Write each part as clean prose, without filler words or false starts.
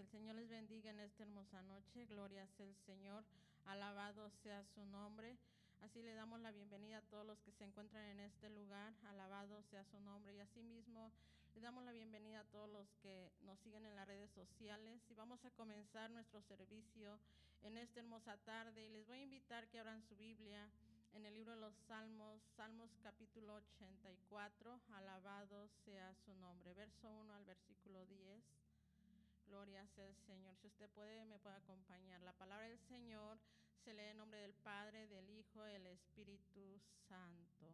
el Señor les bendiga en esta hermosa noche. Gloria sea el Señor, alabado sea su nombre. Así le damos la bienvenida a todos los que se encuentran en este lugar, alabado sea su nombre. Y asimismo le damos la bienvenida a todos los que nos siguen en las redes sociales. Y vamos a comenzar nuestro servicio en esta hermosa tarde. Y les voy a invitar que abran su Biblia en el libro de los Salmos, Salmos capítulo 84, alabado sea su nombre. Verso 1 al versículo 10. Gloria sea el Señor. Si usted puede, me puede acompañar. La palabra del Señor se lee en nombre del Padre, del Hijo, del Espíritu Santo.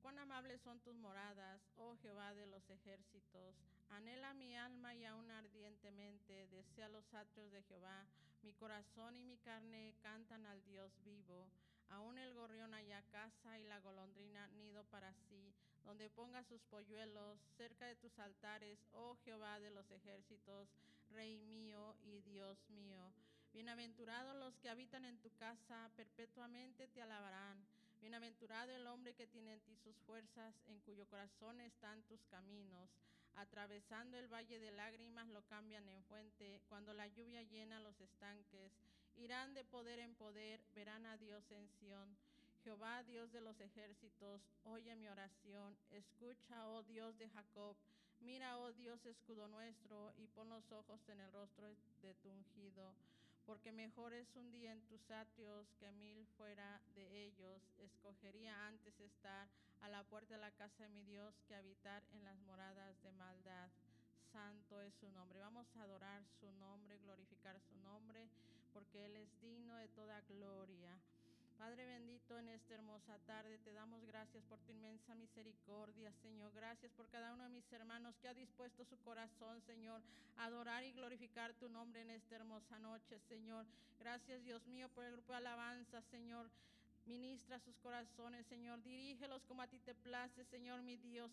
Cuán amables son tus moradas, oh Jehová de los ejércitos. Anhela mi alma y aún ardientemente desea los atrios de Jehová. Mi corazón y mi carne cantan al Dios vivo. Aún el gorrión halla casa y la golondrina nido para sí, donde ponga sus polluelos cerca de tus altares, oh Jehová de los ejércitos, Rey mío y Dios mío. Bienaventurados los que habitan en tu casa, perpetuamente te alabarán. Bienaventurado el hombre que tiene en ti sus fuerzas, en cuyo corazón están tus caminos. Atravesando el valle de lágrimas lo cambian en fuente, cuando la lluvia llena los estanques. Irán de poder en poder, verán a Dios en Sión. Jehová, Dios de los ejércitos, oye mi oración. Escucha, oh Dios de Jacob. Mira, oh Dios, escudo nuestro, y pon los ojos en el rostro de tu ungido. Porque mejor es un día en tus atrios que 1000 fuera de ellos. Escogería antes estar a la puerta de la casa de mi Dios que habitar en las moradas de maldad. Santo es su nombre. Vamos a adorar su nombre, glorificar su nombre, porque Él es digno de toda gloria. Padre bendito, en esta hermosa tarde te damos gracias por tu inmensa misericordia, Señor. Gracias por cada uno de mis hermanos que ha dispuesto su corazón, Señor, a adorar y glorificar tu nombre en esta hermosa noche, Señor. Gracias, Dios mío, por el grupo de alabanza, Señor. Ministra sus corazones, Señor, dirígelos como a ti te place, Señor, mi Dios.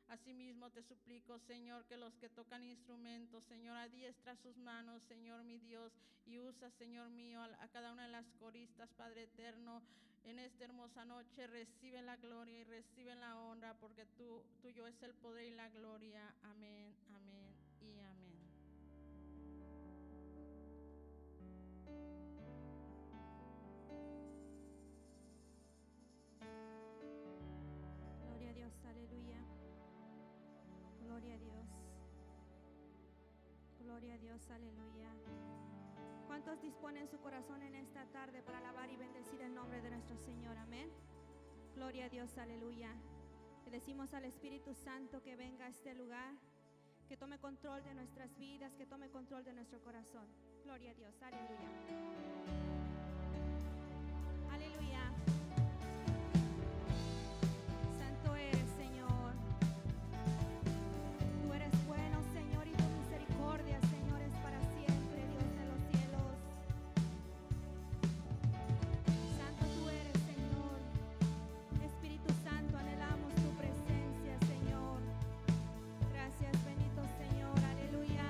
Asimismo te suplico, Señor, que los que tocan instrumentos, Señor, adiestra sus manos, Señor, mi Dios, y usa, Señor mío, a cada una de las coristas, Padre eterno, en esta hermosa noche. Recibe la gloria y recibe la honra, porque tuyo es el poder y la gloria. Amén, amén y amén. Gloria a Dios, aleluya. Gloria a Dios. Gloria a Dios, aleluya. ¿Cuántos disponen su corazón en esta tarde para alabar y bendecir el nombre de nuestro Señor? Amén. Gloria a Dios, aleluya. Le decimos al Espíritu Santo que venga a este lugar, que tome control de nuestras vidas, que tome control de nuestro corazón. Gloria a Dios, aleluya. Aleluya. Santo eres, Señor. Tú eres bueno, Señor, y tu misericordia, Señor, es para siempre, Dios de los cielos. Santo tú eres, Señor. Espíritu Santo, anhelamos tu presencia, Señor. Gracias, bendito Señor, aleluya.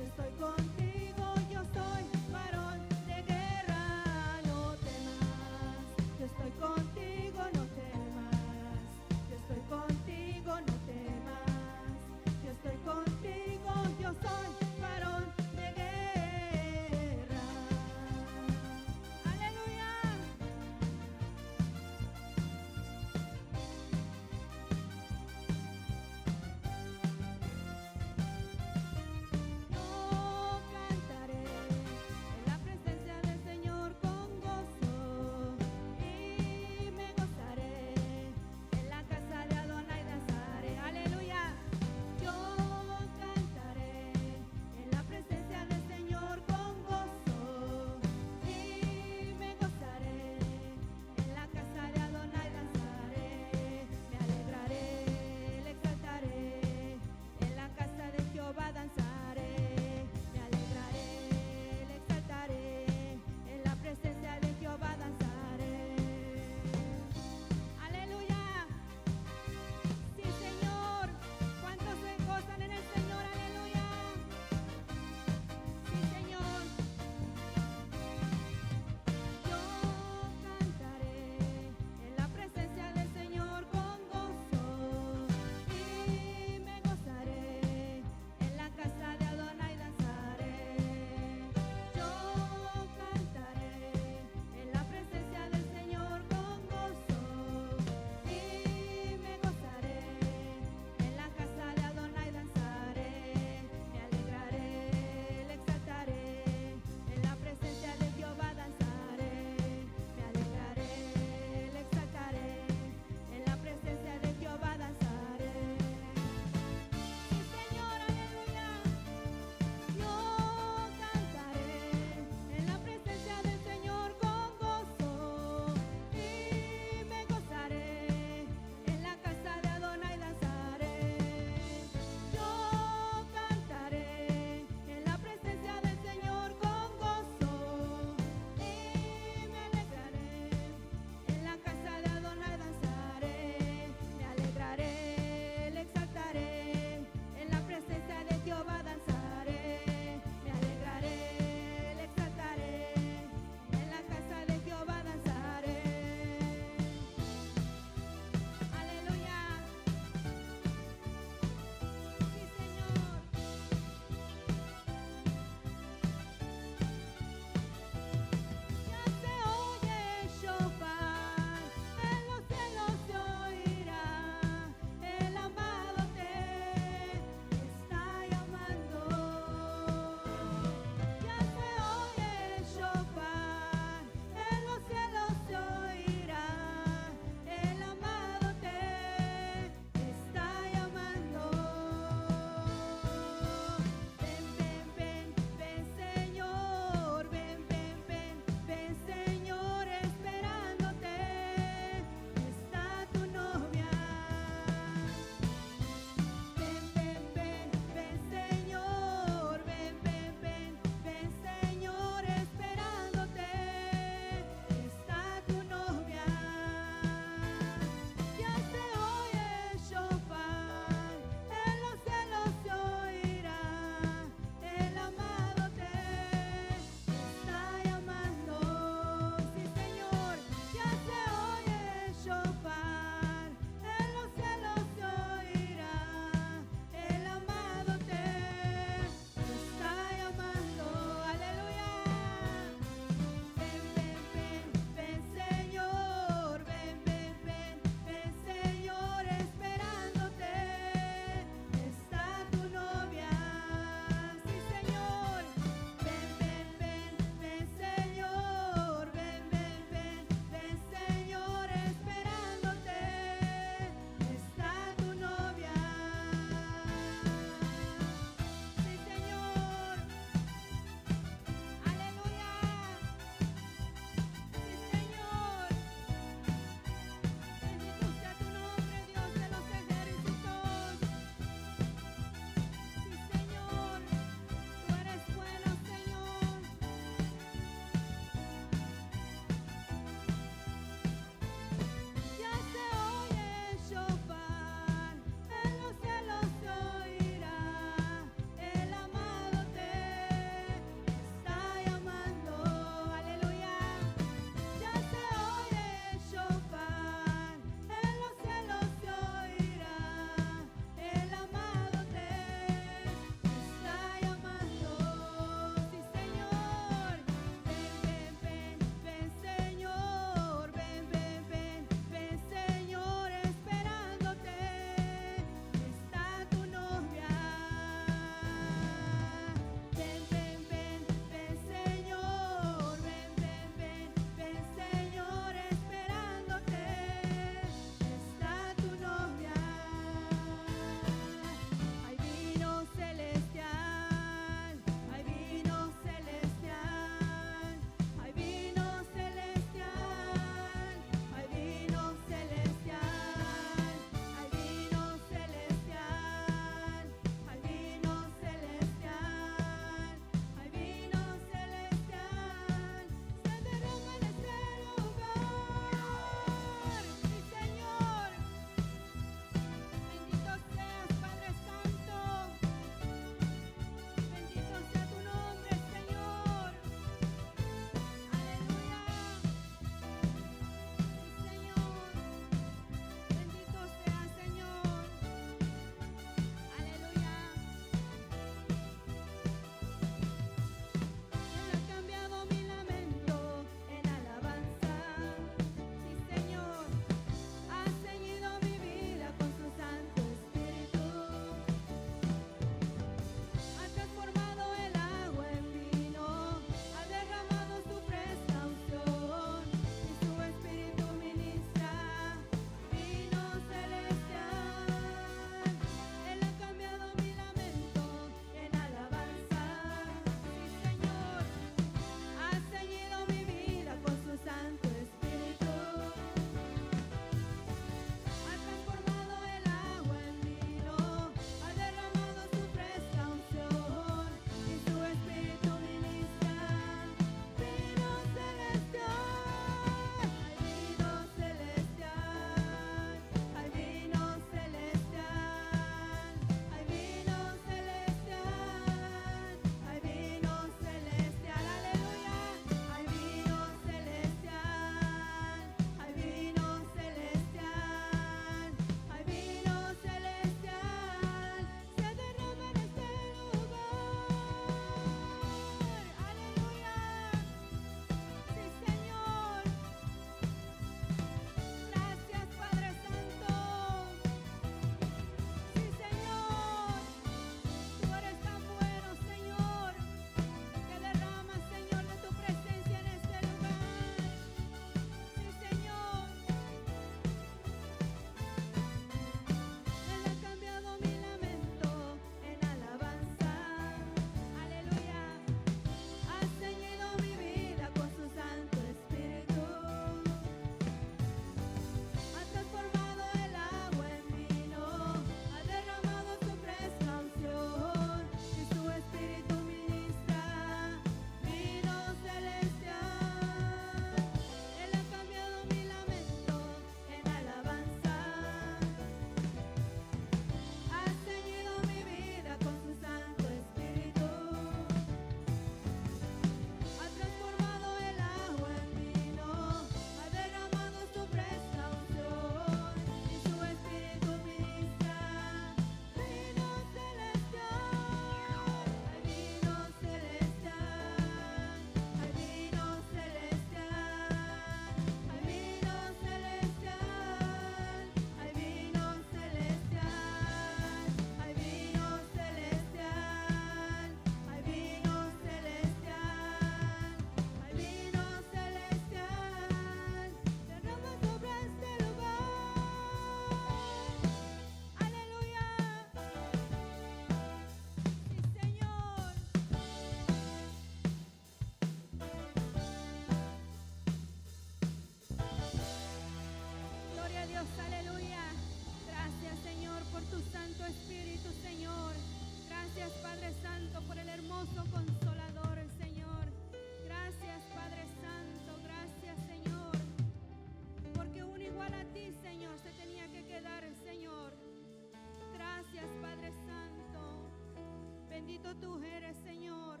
bendito tú eres, Señor.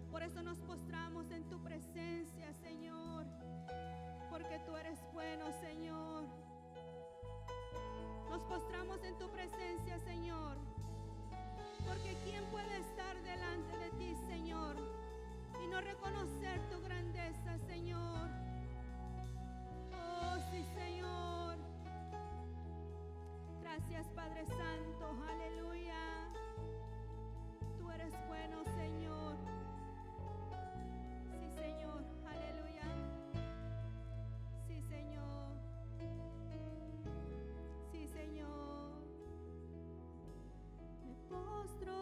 Por eso nos postramos en tu presencia, Señor, porque tú eres bueno, Señor. Nos postramos en tu presencia, Señor, porque ¿quién puede estar delante de ti, Señor, y no reconocer tu grandeza, Señor? Oh, sí, Señor. Gracias, Padre Santo, aleluya. Tú eres bueno, Señor. Sí, Señor, aleluya. Sí, Señor. Sí, Señor. Me postro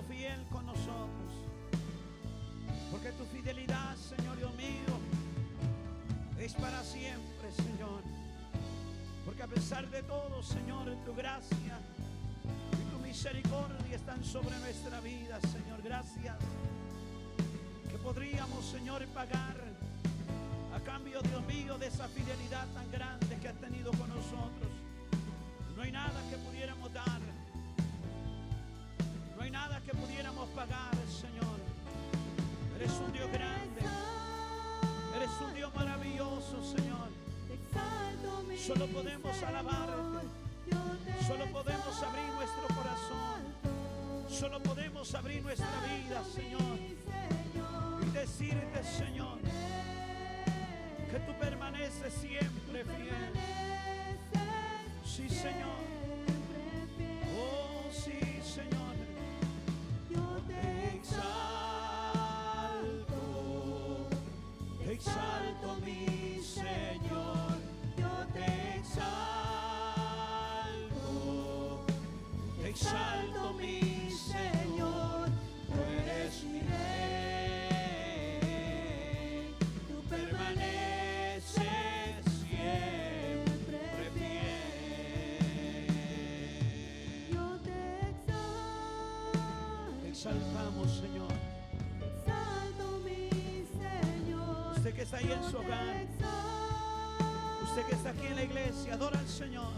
fiel con nosotros. Porque tu fidelidad, Señor Dios mío, es para siempre, Señor. Porque a pesar de todo, Señor, tu gracia y tu misericordia están sobre nuestra vida, Señor. Gracias. Que podríamos, Señor, pagar a cambio, Dios mío, de esa fidelidad tan grande que has tenido con nosotros. No hay nada que pudiéramos dar. No hay nada que pudiéramos pagar, Señor. Eres un Dios grande. Eres un Dios maravilloso, Señor. Solo podemos alabarte. Solo podemos abrir nuestro corazón. Solo podemos abrir nuestra vida, Señor, y decirte, Señor, que tú permaneces siempre fiel. Sí, Señor. Oh, sí, Señor. Yo te exalto, mi Señor. Yo te exalto, mi Señor. Tú eres mi Rey. Tú permaneces siempre fiel. Yo te exaltamos, Señor. Exalto, mi Señor. Usted que está ahí en su hogar, usted que está aquí en la iglesia, adora al Señor.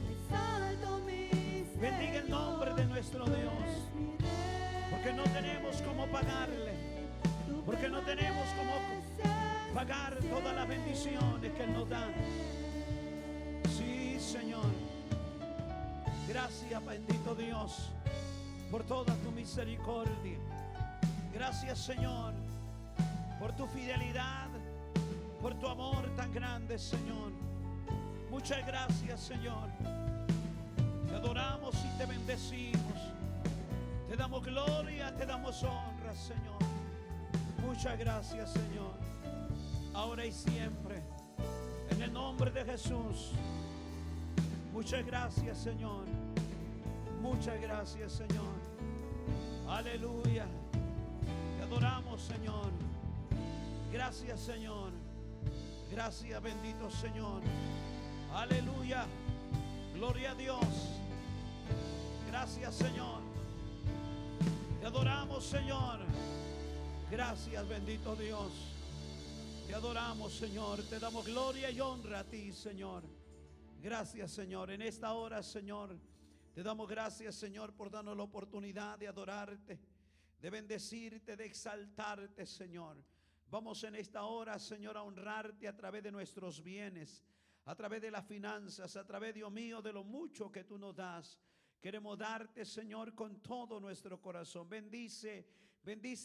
Bendiga el nombre de nuestro Dios. Porque no tenemos cómo pagarle. Porque no tenemos cómo pagar todas las bendiciones que Él nos da. Sí, Señor. Gracias, bendito Dios, por toda tu misericordia. Gracias, Señor, por tu fidelidad, por tu amor tan grande, Señor. Muchas gracias, Señor. Te adoramos y te bendecimos. Te damos gloria, te damos honra, Señor. Muchas gracias, Señor. Ahora y siempre, en el nombre de Jesús. Muchas gracias, Señor. Muchas gracias, Señor. Aleluya. Te adoramos, Señor. Gracias, Señor. Gracias, bendito Señor. Aleluya. Gloria a Dios. Gracias, Señor. Te adoramos, Señor. Gracias, bendito Dios. Te adoramos, Señor. Te damos gloria y honra a ti, Señor. Gracias, Señor. En esta hora, Señor, te damos gracias, Señor, por darnos la oportunidad de adorarte, de bendecirte, de exaltarte, Señor. Vamos en esta hora, Señor, a honrarte a través de nuestros bienes, a través de las finanzas, a través, Dios mío, de lo mucho que tú nos das. Queremos darte, Señor, con todo nuestro corazón. Bendice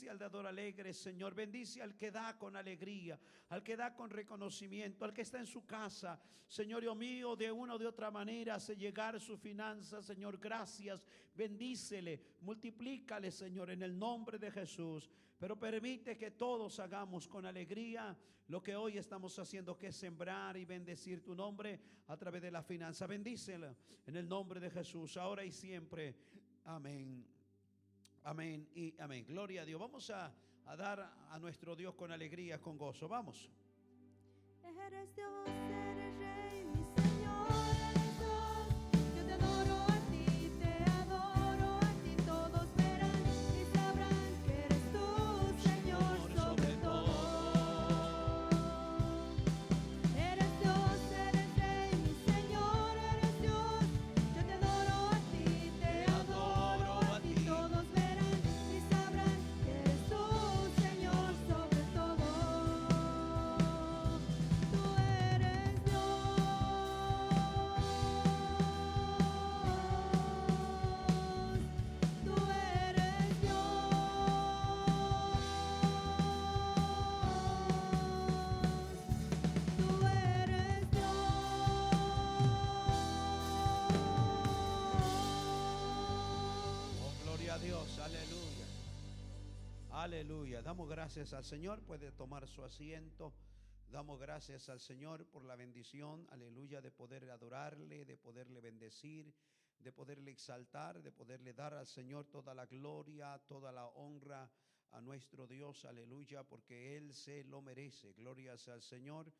al dador alegre, Señor. Bendice al que da con alegría, al que da con reconocimiento, al que está en su casa, Señor Dios mío, de una o de otra manera hace llegar su finanza, Señor. Gracias. Bendícele, multiplícale, Señor, en el nombre de Jesús. Pero permite que todos hagamos con alegría lo que hoy estamos haciendo, que es sembrar y bendecir tu nombre a través de la finanza. Bendícela en el nombre de Jesús, ahora y siempre. Amén. Amén y amén. Gloria a Dios. Vamos a dar a nuestro Dios con alegría, con gozo. Vamos. Eres Dios, eres Rey, mi Señor, eres Dios. Yo te adoro a ti, te adoro a ti. Todos verán y sabrán que eres tú, Señor, sobre todo. Eres Dios, eres Rey, mi Señor, eres Dios. Yo te adoro a ti, te adoro a ti. Todos verán y sabrán que eres tú, Señor, sobre todo. Tú eres Dios. Tú eres Dios. Tú eres Dios. Oh, gloria a Dios. Aleluya. Aleluya. Damos gracias al Señor. Puede tomar su asiento. Damos gracias al Señor por la bendición, aleluya, de poder adorarle, de poderle bendecir, de poderle exaltar, de poderle dar al Señor toda la gloria, toda la honra a nuestro Dios, aleluya, porque Él se lo merece. Gloria sea al Señor.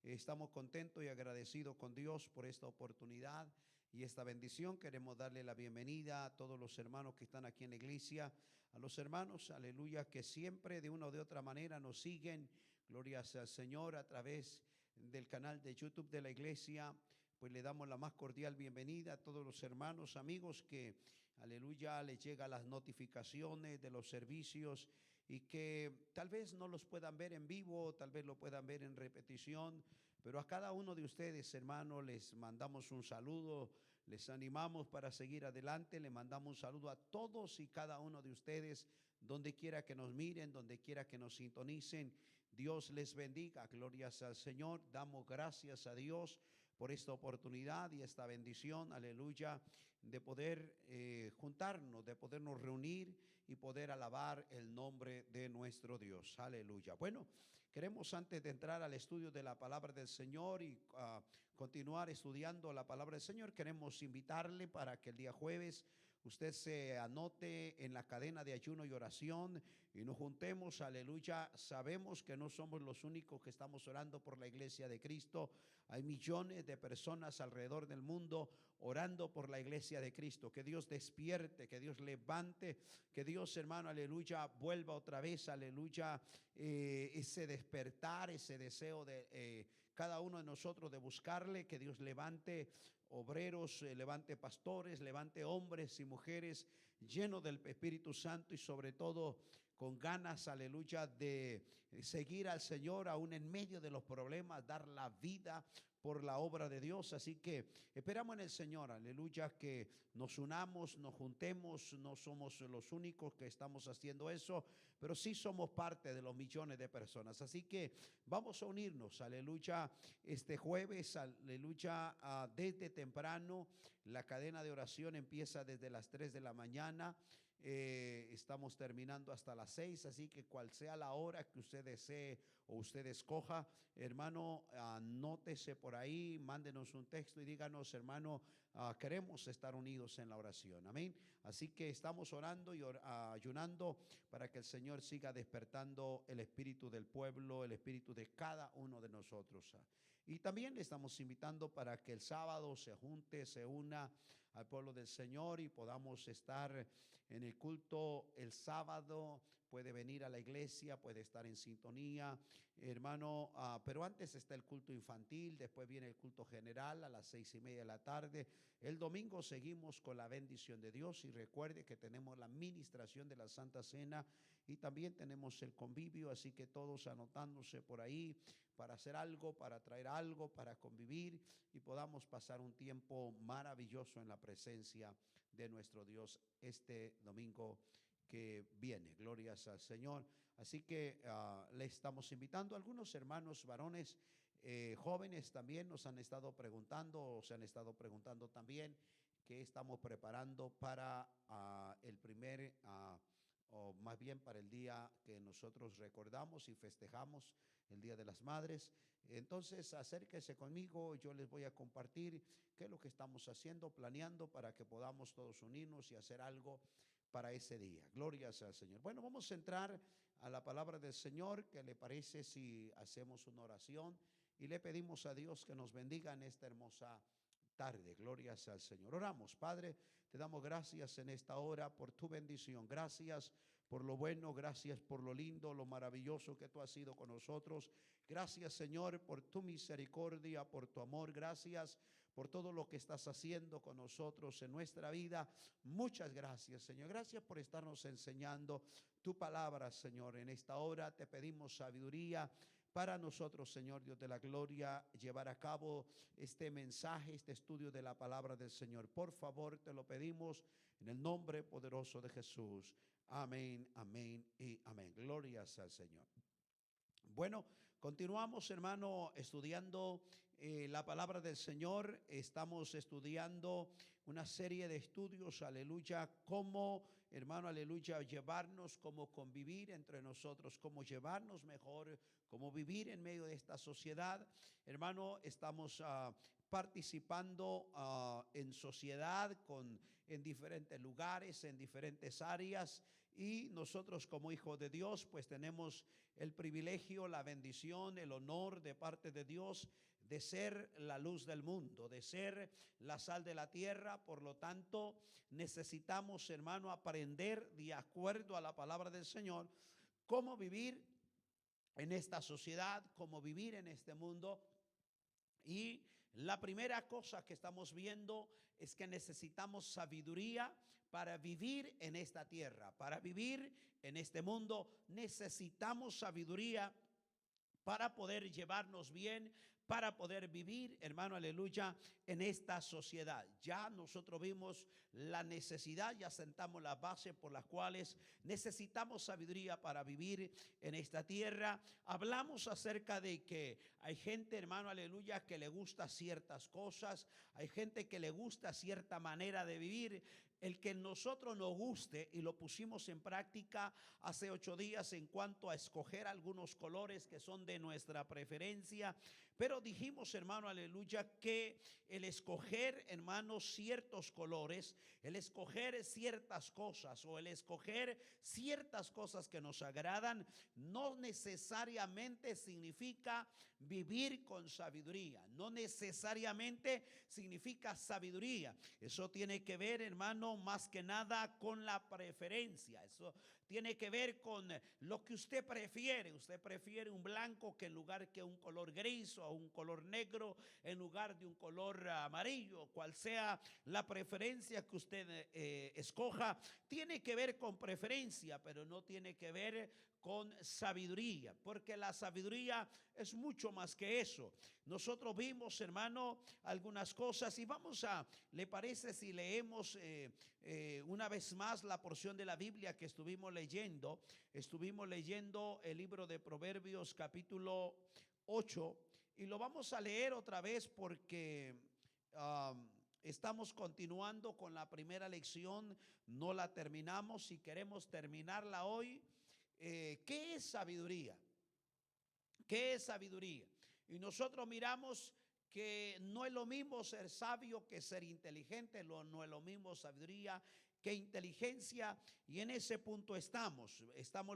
Estamos contentos y agradecidos con Dios por esta oportunidad y esta bendición. Queremos darle la bienvenida a todos los hermanos que están aquí en la iglesia, a los hermanos, aleluya, que siempre de una o de otra manera nos siguen. Gloria sea al Señor a través del canal de YouTube de la iglesia. Pues le damos la más cordial bienvenida a todos los hermanos, amigos que, aleluya, les llegan las notificaciones de los servicios y que tal vez no los puedan ver en vivo, tal vez lo puedan ver en repetición, pero a cada uno de ustedes, hermanos, les mandamos un saludo, les animamos para seguir adelante, le mandamos un saludo a todos y cada uno de ustedes, donde quiera que nos miren, donde quiera que nos sintonicen. Dios les bendiga, gloria al Señor. Damos gracias a Dios por esta oportunidad y esta bendición, aleluya, de poder juntarnos, de podernos reunir y poder alabar el nombre de nuestro Dios, aleluya. Bueno, queremos antes de entrar al estudio de la palabra del Señor y continuar estudiando la palabra del Señor, queremos invitarle para que el día jueves usted se anote en la cadena de ayuno y oración y nos juntemos, aleluya. Sabemos que no somos los únicos que estamos orando por la iglesia de Cristo. Hay millones de personas alrededor del mundo orando por la iglesia de Cristo. Que Dios despierte, que Dios levante, que Dios, hermano, aleluya, vuelva otra vez, aleluya, ese despertar, ese deseo de cada uno de nosotros de buscarle, que Dios levante obreros, levante pastores, levante hombres y mujeres llenos del Espíritu Santo y sobre todo con ganas, aleluya, de seguir al Señor aún en medio de los problemas, dar la vida por la obra de Dios. Así que esperamos en el Señor, aleluya, que nos unamos, nos juntemos. No somos los únicos que estamos haciendo eso, pero sí somos parte de los millones de personas. Así que vamos a unirnos, aleluya, este jueves, aleluya, desde temprano. La cadena de oración empieza desde las 3 de la mañana. Estamos terminando hasta las 6, así que cual sea la hora que usted desee o usted escoja, hermano, anótese por ahí, mándenos un texto y díganos, hermano, queremos estar unidos en la oración, amén. Así que estamos orando y ayunando para que el Señor siga despertando el espíritu del pueblo, el espíritu de cada uno de nosotros. Y también le estamos invitando para que el sábado se junte, se una al pueblo del Señor y podamos estar en el culto el sábado. Puede venir a la iglesia, puede estar en sintonía, hermano, pero antes está el culto infantil, después viene el culto general a las 6:30 de la tarde. El domingo seguimos con la bendición de Dios y recuerde que tenemos la ministración de la Santa Cena y también tenemos el convivio, así que todos anotándose por ahí para hacer algo, para traer algo, para convivir y podamos pasar un tiempo maravilloso en la presencia de nuestro Dios este domingo que viene. Glorias al Señor. Así que le estamos invitando. Algunos hermanos varones jóvenes también nos han estado preguntando, o se han estado preguntando también qué estamos preparando para el primer o más bien para el día que nosotros recordamos y festejamos, el Día de las Madres. Entonces acérquese conmigo, yo les voy a compartir qué es lo que estamos haciendo, planeando para que podamos todos unirnos y hacer algo para ese día. Gloria sea al Señor. Bueno, vamos a entrar a la palabra del Señor. ¿Qué le parece si hacemos una oración y le pedimos a Dios que nos bendiga en esta hermosa tarde? Gloria sea al Señor. Oramos. Padre, te damos gracias en esta hora por tu bendición. Gracias por lo bueno, gracias por lo lindo, lo maravilloso que tú has sido con nosotros. Gracias, Señor, por tu misericordia, por tu amor. Gracias por todo lo que estás haciendo con nosotros en nuestra vida. Muchas gracias, Señor. Gracias por estarnos enseñando tu palabra, Señor. En esta hora te pedimos sabiduría para nosotros, Señor Dios de la gloria, llevar a cabo este mensaje, este estudio de la palabra del Señor. Por favor, te lo pedimos en el nombre poderoso de Jesús. Amén, amén y amén. Glorias al Señor. Bueno, continuamos, hermano, estudiando la palabra del Señor. Estamos estudiando una serie de estudios, aleluya, cómo hermano, aleluya, llevarnos, cómo convivir entre nosotros, cómo llevarnos mejor, cómo vivir en medio de esta sociedad. Hermano, estamos participando en sociedad, en diferentes lugares, en diferentes áreas, y nosotros como hijos de Dios pues tenemos el privilegio, la bendición, el honor de parte de Dios de ser la luz del mundo, de ser la sal de la tierra. Por lo tanto, necesitamos, hermano, aprender de acuerdo a la palabra del Señor cómo vivir en esta sociedad, cómo vivir en este mundo. Y la primera cosa que estamos viendo es que necesitamos sabiduría para vivir en esta tierra, para vivir en este mundo. Necesitamos sabiduría para poder llevarnos bien, para poder vivir, hermano, aleluya, en esta sociedad. Ya nosotros vimos la necesidad, ya sentamos las bases por las cuales necesitamos sabiduría para vivir en esta tierra. Hablamos acerca de que hay gente, hermano, aleluya, que le gusta ciertas cosas, hay gente que le gusta cierta manera de vivir. El que nosotros nos guste, y lo pusimos en práctica hace 8 días en cuanto a escoger algunos colores que son de nuestra preferencia. Pero dijimos, hermano, aleluya, que el escoger, hermano, ciertos colores, el escoger ciertas cosas o el escoger ciertas cosas que nos agradan, no necesariamente significa vivir con sabiduría, no necesariamente significa sabiduría. Eso tiene que ver, hermano, más que nada con la preferencia. Eso tiene que ver con lo que usted prefiere. Usted prefiere un blanco que en lugar que un color gris, o un color negro en lugar de un color amarillo. Cual sea la preferencia que usted escoja, tiene que ver con preferencia, pero no tiene que ver con sabiduría, porque la sabiduría es mucho más que eso. Nosotros vimos, hermano, algunas cosas, y ¿le parece si leemos una vez más la porción de la Biblia que estuvimos leyendo? Estuvimos leyendo el libro de Proverbios capítulo 8, y lo vamos a leer otra vez porque estamos continuando con la primera lección, no la terminamos y queremos terminarla hoy. ¿Qué es sabiduría? ¿Qué es sabiduría? Y nosotros miramos que no es lo mismo ser sabio que ser inteligente, no es lo mismo sabiduría que inteligencia, y en ese punto estamos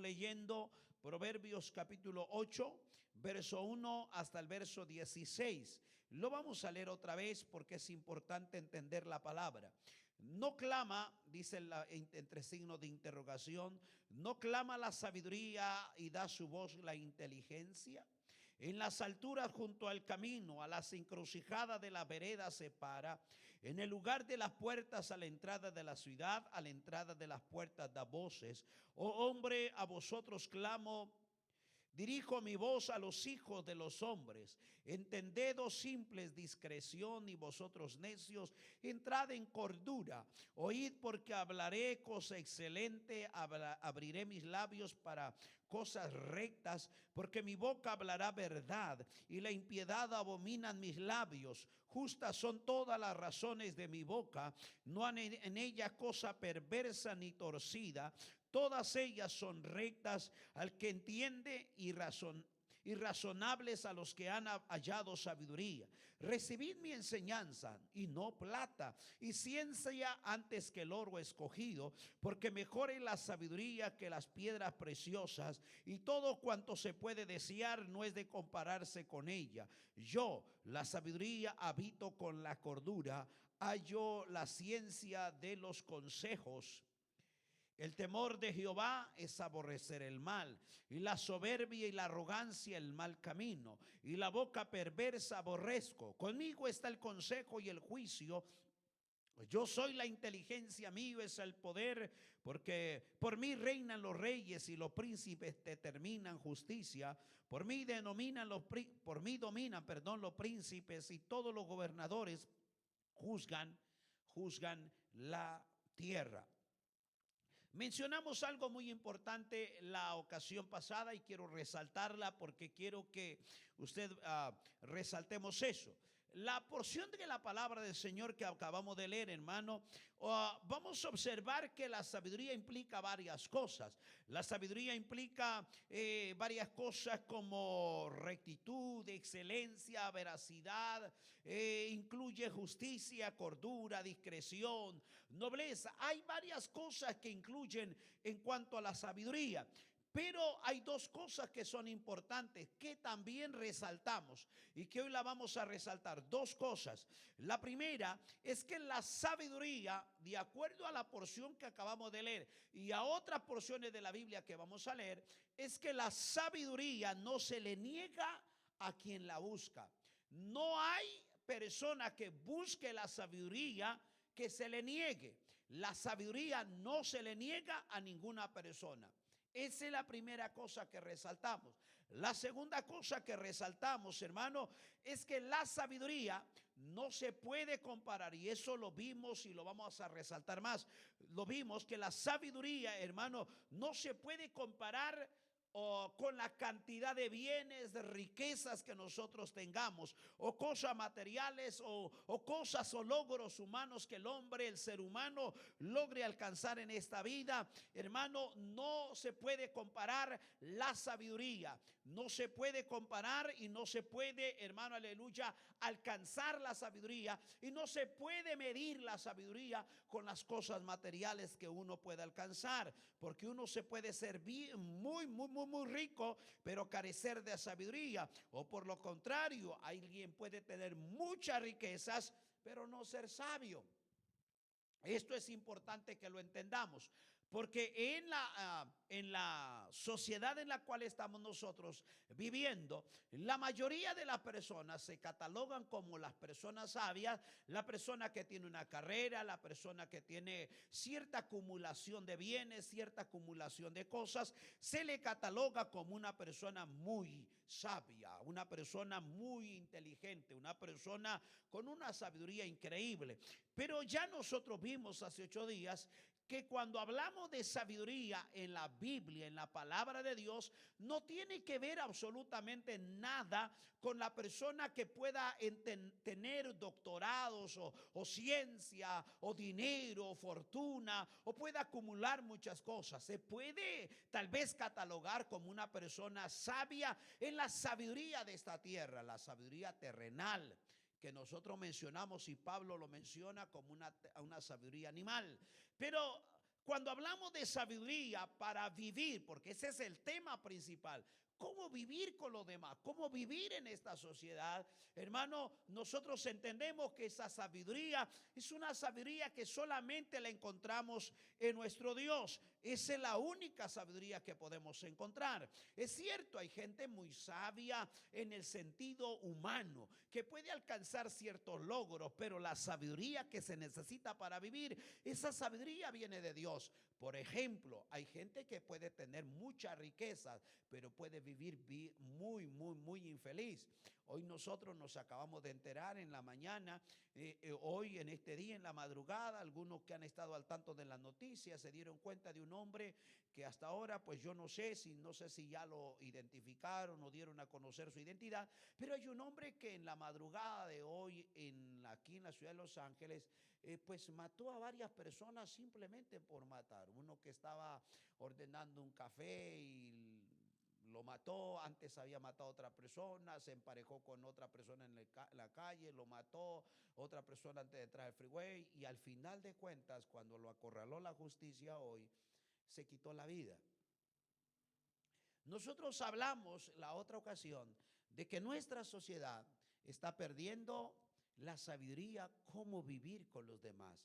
leyendo Proverbios capítulo 8, verso 1 hasta el verso 16. Lo vamos a leer otra vez porque es importante entender la palabra. No clama, dice entre signos de interrogación, no clama la sabiduría y da su voz la inteligencia. En las alturas junto al camino, a las encrucijadas de la vereda se para. En el lugar de las puertas a la entrada de la ciudad, a la entrada de las puertas da voces. Oh hombre, a vosotros clamo. Dirijo mi voz a los hijos de los hombres. Entended, oh simples, discreción, y vosotros necios, entrad en cordura. Oíd, porque hablaré cosa excelente, abriré mis labios para cosas rectas, porque mi boca hablará verdad, y la impiedad abominan mis labios. Justas son todas las razones de mi boca, no hay en ella cosa perversa ni torcida. Todas ellas son rectas al que entiende y razonables a los que han hallado sabiduría. Recibid mi enseñanza y no plata, y ciencia antes que el oro escogido, porque mejor es la sabiduría que las piedras preciosas, y todo cuanto se puede desear no es de compararse con ella. Yo, la sabiduría, habito con la cordura, hallo la ciencia de los consejos. El temor de Jehová es aborrecer el mal, y la soberbia y la arrogancia el mal camino, y la boca perversa aborrezco. Conmigo está el consejo y el juicio. Yo soy la inteligencia, mío es el poder, porque por mí reinan los reyes y los príncipes determinan justicia. Por mí dominan los príncipes, y todos los gobernadores juzgan la tierra. Mencionamos algo muy importante la ocasión pasada y quiero resaltarla porque quiero que usted resaltemos eso. la porción de la palabra del Señor que acabamos de leer, hermano, vamos a observar que la sabiduría implica varias cosas. La sabiduría implica varias cosas como rectitud, excelencia, veracidad, incluye justicia, cordura, discreción, nobleza. Hay varias cosas que incluyen en cuanto a la sabiduría. Pero hay dos cosas que son importantes que también resaltamos y que hoy la vamos a resaltar. Dos cosas. La primera es que la sabiduría, de acuerdo a la porción que acabamos de leer y a otras porciones de la Biblia que vamos a leer, es que la sabiduría no se le niega a quien la busca. No hay persona que busque la sabiduría que se le niegue. La sabiduría no se le niega a ninguna persona. Esa es la primera cosa que resaltamos. La segunda cosa que resaltamos, hermano, es que la sabiduría no se puede comparar, y eso lo vimos y lo vamos a resaltar más. Lo vimos que la sabiduría, hermano, no se puede comparar con la cantidad de bienes, de riquezas que nosotros tengamos, o cosas materiales, o cosas o logros humanos que el hombre, el ser humano, logre alcanzar en esta vida. Hermano, no se puede comparar la sabiduría, no se puede comparar y no se puede, hermano, aleluya, alcanzar la sabiduría, y no se puede medir la sabiduría con las cosas materiales que uno puede alcanzar, porque uno se puede ser muy rico, pero carecer de sabiduría. O por lo contrario, alguien puede tener muchas riquezas, pero no ser sabio. Esto es importante que lo entendamos, porque en la sociedad en la cual estamos nosotros viviendo, la mayoría de las personas se catalogan como las personas sabias, la persona que tiene una carrera, la persona que tiene cierta acumulación de bienes, cierta acumulación de cosas, se le cataloga como una persona muy sabia, una persona muy inteligente, una persona con una sabiduría increíble. Pero ya nosotros vimos hace 8 días que cuando hablamos de sabiduría en la Biblia, en la palabra de Dios, no tiene que ver absolutamente nada con la persona que pueda tener doctorados o ciencia o dinero o fortuna, o pueda acumular muchas cosas. Se puede tal vez catalogar como una persona sabia en la sabiduría de esta tierra, la sabiduría terrenal que nosotros mencionamos, y Pablo lo menciona como una sabiduría animal. Pero cuando hablamos de sabiduría para vivir, porque ese es el tema principal, cómo vivir con los demás, cómo vivir en esta sociedad, hermano, nosotros entendemos que esa sabiduría es una sabiduría que solamente la encontramos en nuestro Dios. Esa es la única sabiduría que podemos encontrar. Es cierto, hay gente muy sabia en el sentido humano que puede alcanzar ciertos logros, pero la sabiduría que se necesita para vivir, esa sabiduría viene de Dios. Por ejemplo, hay gente que puede tener muchas riquezas, pero puede vivir muy infeliz. Hoy nosotros nos acabamos de enterar en la mañana, hoy en este día, en la madrugada, algunos que han estado al tanto de las noticias se dieron cuenta de un hombre que hasta ahora, pues yo no sé si ya lo identificaron o dieron a conocer su identidad, pero hay un hombre que en la madrugada de hoy, aquí en la ciudad de Los Ángeles, pues mató a varias personas simplemente por matar. Uno que estaba ordenando un café y lo mató, antes había matado a otra persona, se emparejó con otra persona en la calle, lo mató, otra persona antes de entrar al freeway, y al final de cuentas, cuando lo acorraló la justicia hoy, se quitó la vida. Nosotros hablamos la otra ocasión de que nuestra sociedad está perdiendo la sabiduría cómo vivir con los demás,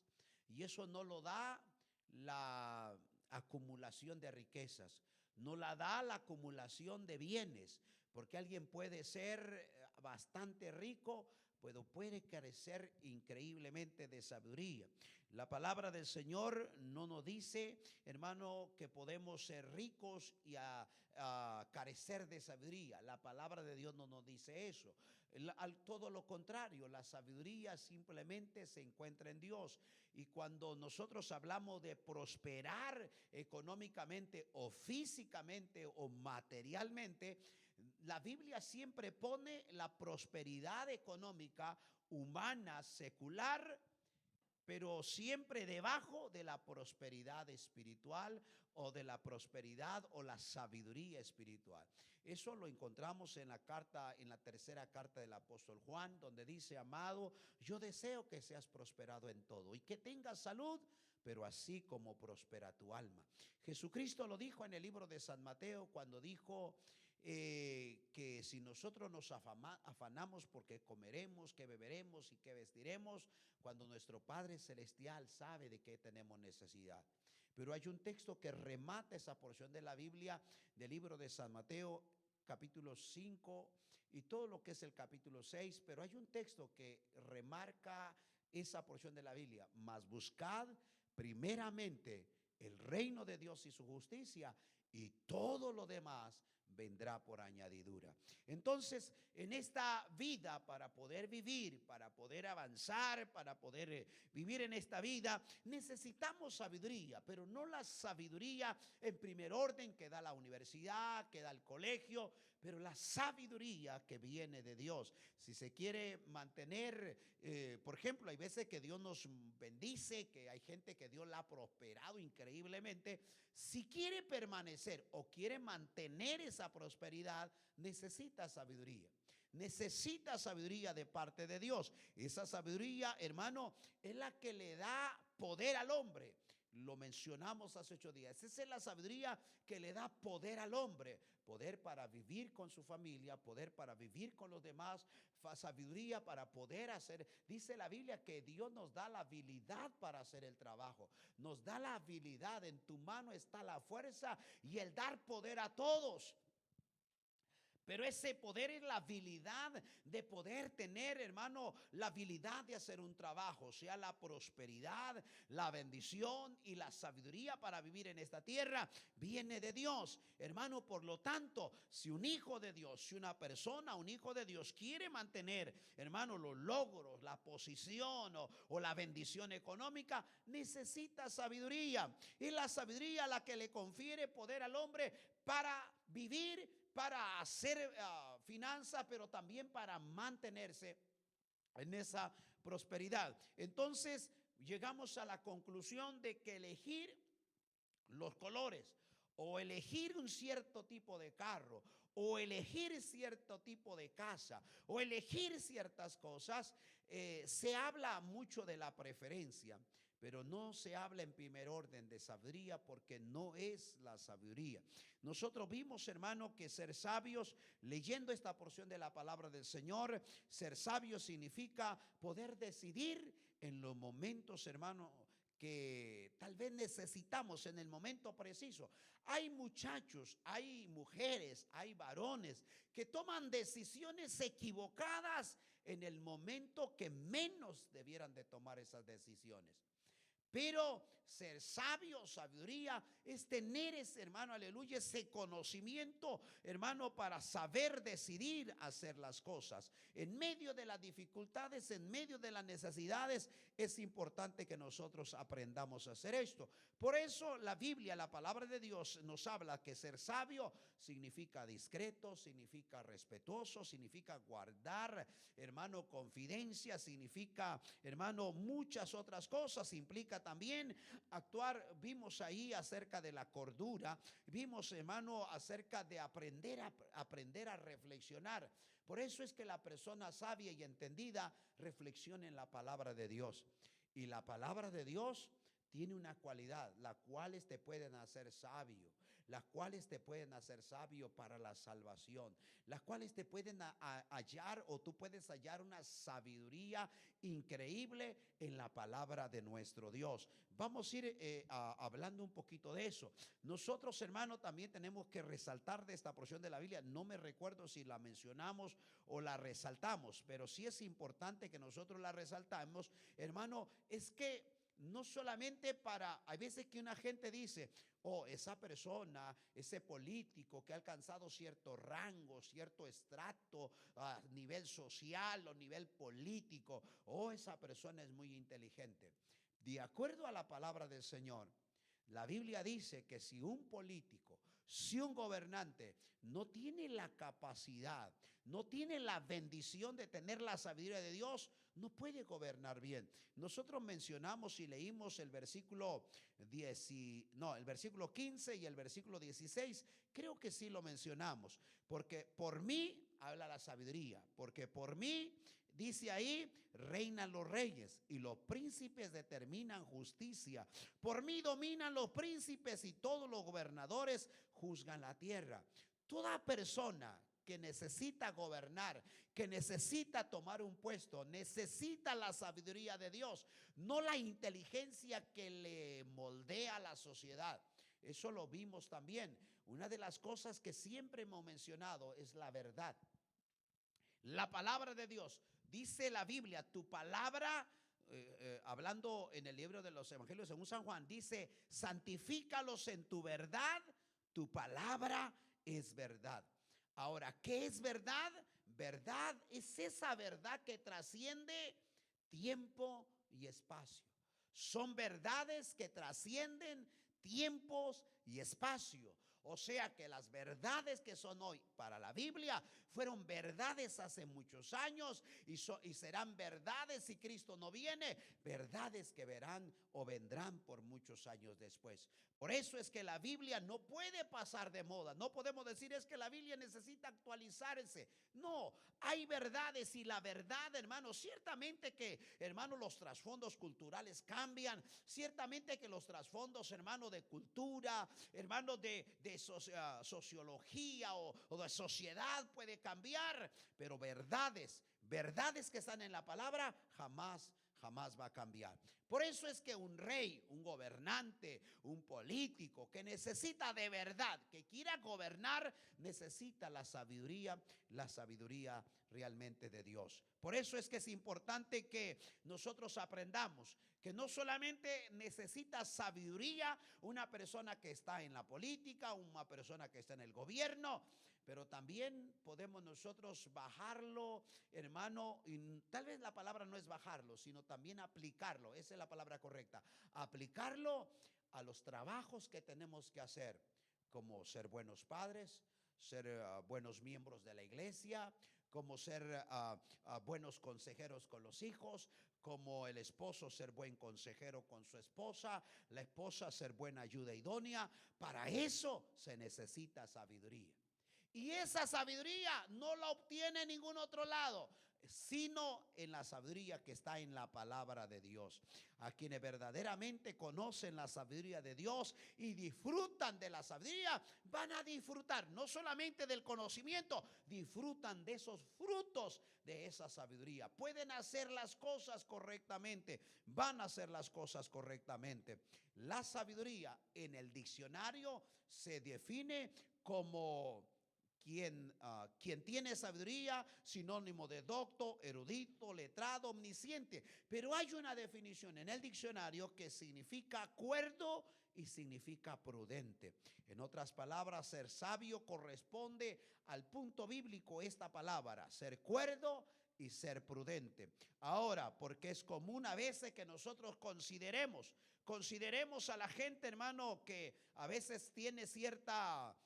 y eso no lo da la acumulación de riquezas, no la da la acumulación de bienes, porque alguien puede ser bastante rico, pero puede carecer increíblemente de sabiduría. La palabra del Señor no nos dice, hermano, que podemos ser ricos y a carecer de sabiduría. La palabra de Dios no nos dice eso. Al todo lo contrario, la sabiduría simplemente se encuentra en Dios. Y cuando nosotros hablamos de prosperar económicamente o físicamente o materialmente, la Biblia siempre pone la prosperidad económica humana, secular, pero siempre debajo de la prosperidad espiritual o de la prosperidad o la sabiduría espiritual. Eso lo encontramos en la carta, en la tercera carta del apóstol Juan, donde dice: amado, yo deseo que seas prosperado en todo y que tengas salud, pero así como prospera tu alma. Jesucristo lo dijo en el libro de San Mateo cuando dijo que si nosotros nos afanamos porque comeremos, que beberemos y que vestiremos, cuando nuestro Padre Celestial sabe de qué tenemos necesidad. Pero hay un texto que remata esa porción de la Biblia del libro de San Mateo, capítulo 5 y todo lo que es el capítulo 6, pero hay un texto que remarca esa porción de la Biblia: mas buscad primeramente el reino de Dios y su justicia, y todo lo demás vendrá por añadidura. Entonces, en esta vida, para poder vivir, para poder avanzar, para poder vivir en esta vida, necesitamos sabiduría, pero no la sabiduría en primer orden que da la universidad, que da el colegio, pero la sabiduría que viene de Dios. Si se quiere mantener, por ejemplo, hay veces que Dios nos bendice, que hay gente que Dios la ha prosperado increíblemente. Si quiere permanecer o quiere mantener esa prosperidad, necesita sabiduría. Necesita sabiduría de parte de Dios. Esa sabiduría, hermano, es la que le da poder al hombre. Lo mencionamos hace 8 días. Esa es la sabiduría que le da poder al hombre. Poder para vivir con su familia, poder para vivir con los demás, sabiduría para poder hacer. Dice la Biblia que Dios nos da la habilidad para hacer el trabajo. Nos da la habilidad. En tu mano está la fuerza y el dar poder a todos. Pero ese poder es la habilidad de poder tener, hermano, la habilidad de hacer un trabajo, o sea, la prosperidad, la bendición y la sabiduría para vivir en esta tierra viene de Dios, hermano. Por lo tanto, si un hijo de Dios, si una persona, un hijo de Dios quiere mantener, hermano, los logros, la posición o la bendición económica, necesita sabiduría. Es la sabiduría la que le confiere poder al hombre para vivir, para hacer finanzas, pero también para mantenerse en esa prosperidad. Entonces llegamos a la conclusión de que elegir los colores o elegir un cierto tipo de carro o elegir cierto tipo de casa o elegir ciertas cosas, se habla mucho de la preferencia, pero no se habla en primer orden de sabiduría, porque no es la sabiduría. Nosotros vimos, hermano, que ser sabios, leyendo esta porción de la palabra del Señor, ser sabio significa poder decidir en los momentos, hermano, que tal vez necesitamos en el momento preciso. Hay muchachos, hay mujeres, hay varones que toman decisiones equivocadas en el momento que menos debieran de tomar esas decisiones. Pero ser sabio, sabiduría, es tener ese, hermano, aleluya, ese conocimiento, hermano, para saber decidir hacer las cosas. En medio de las dificultades, en medio de las necesidades, es importante que nosotros aprendamos a hacer esto. Por eso la Biblia, la palabra de Dios, nos habla que ser sabio significa discreto, significa respetuoso, significa guardar, hermano, confidencia, significa, hermano, muchas otras cosas. Implica también actuar. Vimos ahí acerca de la cordura, vimos, hermano, acerca de aprender a reflexionar. Por eso es que la persona sabia y entendida reflexiona en la palabra de Dios. Y la palabra de Dios tiene una cualidad, las cuales te pueden hacer sabio, las cuales te pueden hacer sabio para la salvación, las cuales te pueden hallar, o tú puedes hallar una sabiduría increíble en la palabra de nuestro Dios. Vamos a ir hablando un poquito de eso. Nosotros, hermano, también tenemos que resaltar de esta porción de la Biblia. No me recuerdo si la mencionamos o la resaltamos, pero sí es importante que nosotros la resaltamos, hermano. Es que no solamente hay veces que una gente dice: oh, esa persona, ese político que ha alcanzado cierto rango, cierto estrato a nivel social o nivel político, oh, esa persona es muy inteligente. De acuerdo a la palabra del Señor, la Biblia dice que si un político, Si un gobernante no tiene la capacidad, no tiene la bendición de tener la sabiduría de Dios, no puede gobernar bien. Nosotros mencionamos y leímos el versículo 15 y el versículo 16. Creo que sí lo mencionamos. Porque por mí habla la sabiduría. Porque por mí, dice ahí, reinan los reyes y los príncipes determinan justicia. Por mí dominan los príncipes y todos los gobernadores juzgan la tierra. Toda persona que necesita gobernar, que necesita tomar un puesto, necesita la sabiduría de Dios, no la inteligencia que le moldea la sociedad. Eso lo vimos también. Una de las cosas que siempre hemos mencionado es la verdad. La palabra de Dios. Dice la Biblia, tu palabra, hablando en el libro de los Evangelios según San Juan, dice, santifícalos en tu verdad, tu palabra es verdad. Ahora, ¿qué es verdad? Verdad es esa verdad que trasciende tiempo y espacio. Son verdades que trascienden tiempos y espacio. O sea que las verdades que son hoy para la Biblia fueron verdades hace muchos años y serán verdades si Cristo no viene, verdades que verán o vendrán por muchos años después. Por eso es que la Biblia no puede pasar de moda. No podemos decir es que la Biblia necesita actualizarse. No, hay verdades y la verdad, hermano, ciertamente que, hermano, los trasfondos culturales cambian. Ciertamente que los trasfondos, hermano, de cultura, hermano, de sociología o de sociedad puede cambiar. Pero verdades que están en la palabra jamás va a cambiar. Por eso es que un rey, un gobernante, un político que necesita de verdad, que quiera gobernar, necesita la sabiduría realmente de Dios. Por eso es que es importante que nosotros aprendamos que no solamente necesita sabiduría una persona que está en la política, una persona que está en el gobierno, pero también podemos nosotros bajarlo, hermano, y tal vez la palabra no es bajarlo, sino también aplicarlo. Esa es la palabra correcta. Aplicarlo a los trabajos que tenemos que hacer, como ser buenos padres, ser buenos miembros de la iglesia, como ser buenos consejeros con los hijos, como el esposo ser buen consejero con su esposa, la esposa ser buena ayuda idónea. Para eso se necesita sabiduría. Y esa sabiduría no la obtiene en ningún otro lado, sino en la sabiduría que está en la palabra de Dios. A quienes verdaderamente conocen la sabiduría de Dios y disfrutan de la sabiduría, van a disfrutar no solamente del conocimiento, disfrutan de esos frutos de esa sabiduría. Pueden hacer las cosas correctamente, van a hacer las cosas correctamente. La sabiduría en el diccionario se define como quien tiene sabiduría, sinónimo de docto, erudito, letrado, omnisciente. Pero hay una definición en el diccionario que significa cuerdo y significa prudente. En otras palabras, ser sabio corresponde al punto bíblico esta palabra, ser cuerdo y ser prudente. Ahora, porque es común a veces que nosotros consideremos a la gente, hermano, que a veces tiene cierta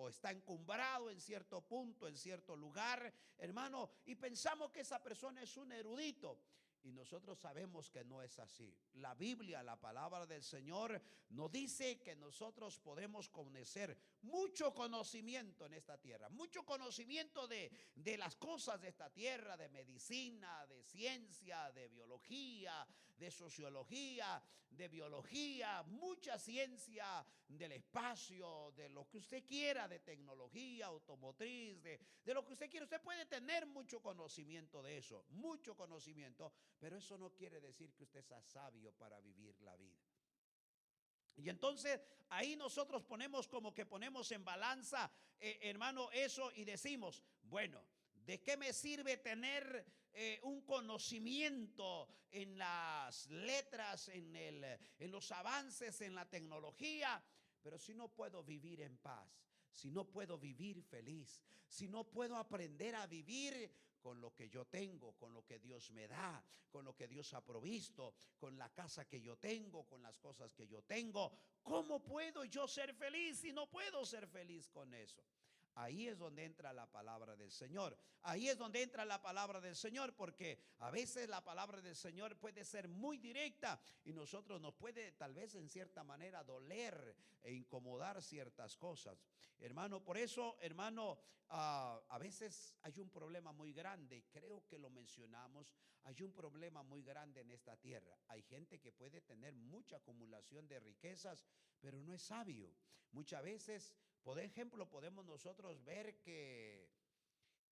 o está encumbrado en cierto punto, en cierto lugar, hermano, y pensamos que esa persona es un erudito. Y nosotros sabemos que no es así. La Biblia, la palabra del Señor, nos dice que nosotros podemos conocer mucho conocimiento en esta tierra, mucho conocimiento de las cosas de esta tierra, de medicina, de ciencia, de biología, de sociología, de biología, mucha ciencia del espacio, de lo que usted quiera, de tecnología automotriz, de lo que usted quiera. Usted puede tener mucho conocimiento de eso, mucho conocimiento. Pero eso no quiere decir que usted sea sabio para vivir la vida. Y entonces ahí nosotros ponemos en balanza, hermano, eso y decimos, bueno, ¿de qué me sirve tener un conocimiento en las letras, en los avances, en la tecnología, pero si no puedo vivir en paz? si no puedo vivir feliz, si no puedo aprender a vivir con lo que yo tengo, con lo que Dios me da, con lo que Dios ha provisto, con la casa que yo tengo, con las cosas que yo tengo? ¿Cómo puedo yo ser feliz si no puedo ser feliz con eso? Ahí es donde entra la palabra del Señor. Ahí es donde entra la palabra del Señor, porque a veces la palabra del Señor puede ser muy directa y nosotros nos puede tal vez en cierta manera doler e incomodar ciertas cosas. Hermano, por eso, hermano, a veces hay un problema muy grande. Creo que lo mencionamos. Hay un problema muy grande en esta tierra. Hay gente que puede tener mucha acumulación de riquezas, pero no es sabio. Muchas veces, por ejemplo, podemos nosotros ver que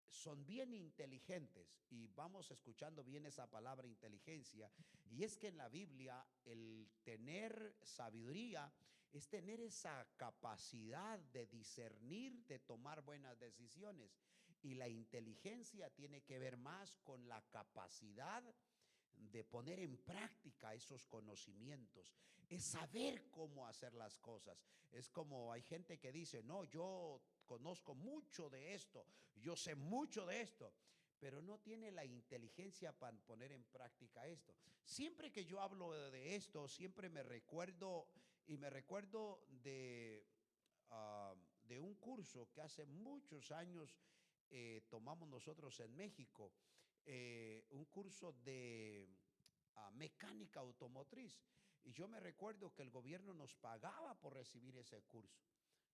son bien inteligentes, y vamos escuchando bien esa palabra inteligencia, y es que en la Biblia el tener sabiduría es tener esa capacidad de discernir, de tomar buenas decisiones, y la inteligencia tiene que ver más con la capacidad de poner en práctica esos conocimientos, es saber cómo hacer las cosas. Es como hay gente que dice, no, yo conozco mucho de esto, yo sé mucho de esto, pero no tiene la inteligencia para poner en práctica esto. Siempre que yo hablo de esto, siempre me recuerdo de un curso que hace muchos años tomamos nosotros en México, un curso de mecánica automotriz. Y yo me recuerdo que el gobierno nos pagaba por recibir ese curso.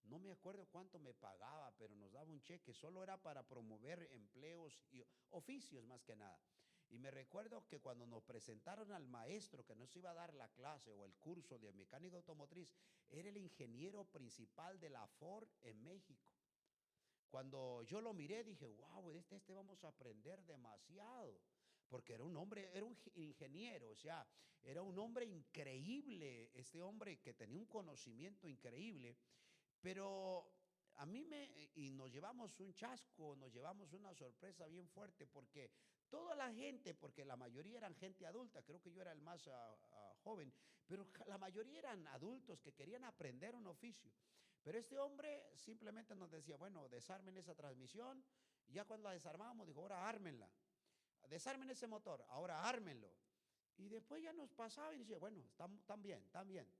No me acuerdo cuánto me pagaba, pero nos daba un cheque. Solo era para promover empleos y oficios más que nada. Y me recuerdo que cuando nos presentaron al maestro que nos iba a dar la clase o el curso de mecánica automotriz, era el ingeniero principal de la Ford en México. Cuando yo lo miré dije, wow, este vamos a aprender demasiado, porque era un hombre, era un ingeniero, o sea, era un hombre increíble, este hombre que tenía un conocimiento increíble, pero y nos llevamos un chasco, nos llevamos una sorpresa bien fuerte, porque toda la gente, porque la mayoría eran gente adulta, creo que yo era el más joven, pero la mayoría eran adultos que querían aprender un oficio. Pero este hombre simplemente nos decía, bueno, desarmen esa transmisión. Y ya cuando la desarmábamos, dijo, ahora ármenla. Desarmen ese motor, ahora ármenlo. Y después ya nos pasaba y decía, bueno, están bien, están bien.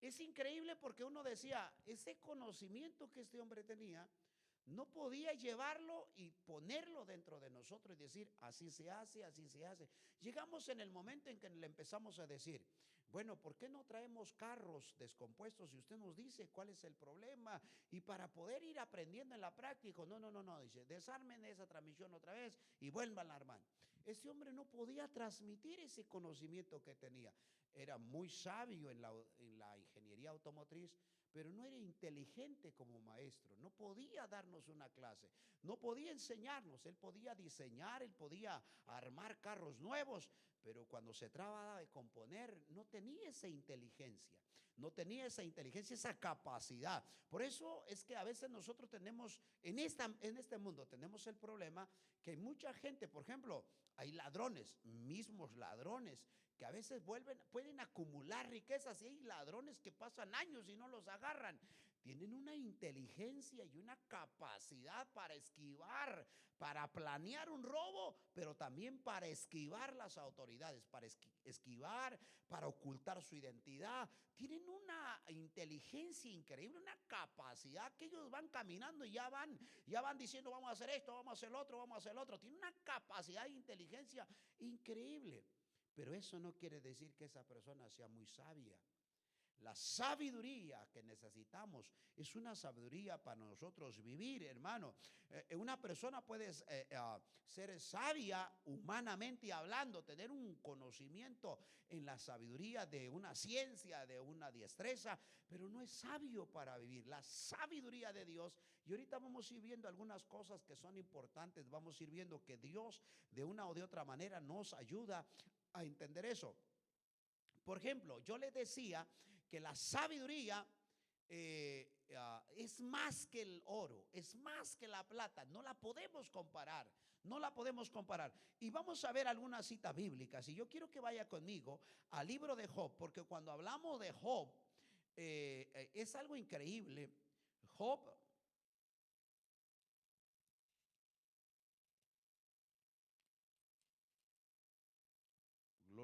Es increíble porque uno decía, ese conocimiento que este hombre tenía, no podía llevarlo y ponerlo dentro de nosotros y decir, así se hace, así se hace. Llegamos en el momento en que le empezamos a decir, bueno, ¿por qué no traemos carros descompuestos y usted nos dice cuál es el problema? Y para poder ir aprendiendo en la práctica, no, dice, desarmen esa transmisión otra vez y vuelvan a armar. Este hombre no podía transmitir ese conocimiento que tenía. Era muy sabio en la ingeniería automotriz, pero no era inteligente como maestro. No podía darnos una clase, no podía enseñarnos. Él podía diseñar, él podía armar carros nuevos, pero cuando se trataba de componer no tenía esa inteligencia, no tenía esa inteligencia, esa capacidad. Por eso es que a veces nosotros tenemos en este mundo tenemos el problema que hay mucha gente, por ejemplo, hay ladrones, mismos ladrones, que a veces pueden acumular riquezas, y hay ladrones que pasan años y no los agarran. Tienen una inteligencia y una capacidad para esquivar, para planear un robo, pero también para esquivar las autoridades, para esquivar, para ocultar su identidad. Tienen una inteligencia increíble, una capacidad que ellos van caminando y ya van diciendo, vamos a hacer esto, vamos a hacer lo otro, vamos a hacer lo otro. Tienen una capacidad de inteligencia increíble. Pero eso no quiere decir que esa persona sea muy sabia. La sabiduría que necesitamos es una sabiduría para nosotros vivir, hermano. Una persona puede ser sabia humanamente hablando, tener un conocimiento en la sabiduría de una ciencia, de una destreza, pero no es sabio para vivir. La sabiduría de Dios, y ahorita vamos a ir viendo algunas cosas que son importantes, vamos a ir viendo que Dios de una o de otra manera nos ayuda a entender eso. Por ejemplo, yo le decía que la sabiduría es más que el oro, es más que la plata, no la podemos comparar, no la podemos comparar. Y vamos a ver algunas citas bíblicas, y yo quiero que vaya conmigo al libro de Job, porque cuando hablamos de Job, es algo increíble. Job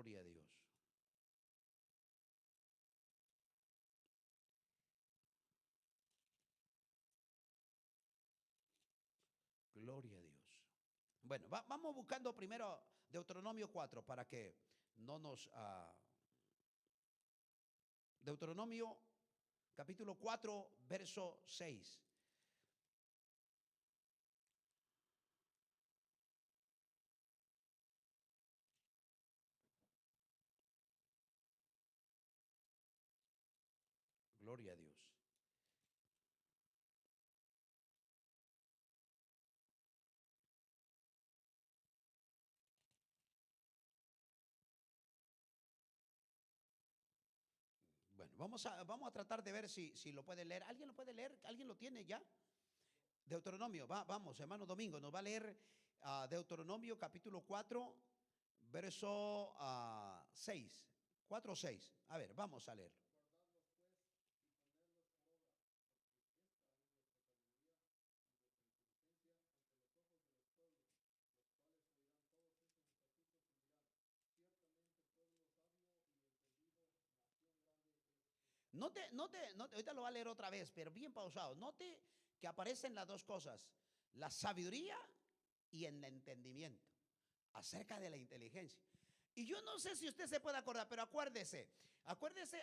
Gloria a Dios. Gloria a Dios. Bueno, vamos buscando primero Deuteronomio 4 para que no nos... Deuteronomio capítulo 4, verso 6. Gloria a Dios. Bueno, vamos a tratar de ver si lo puede leer. ¿Alguien lo puede leer? ¿Alguien lo tiene ya? Deuteronomio, vamos, hermano Domingo, nos va a leer Deuteronomio capítulo 4, verso 6. 4 6. A ver, vamos a leer. Note, ahorita lo va a leer otra vez, pero bien pausado. Note que aparecen las dos cosas, la sabiduría y el entendimiento, acerca de la inteligencia. Y yo no sé si usted se puede acordar, pero acuérdese,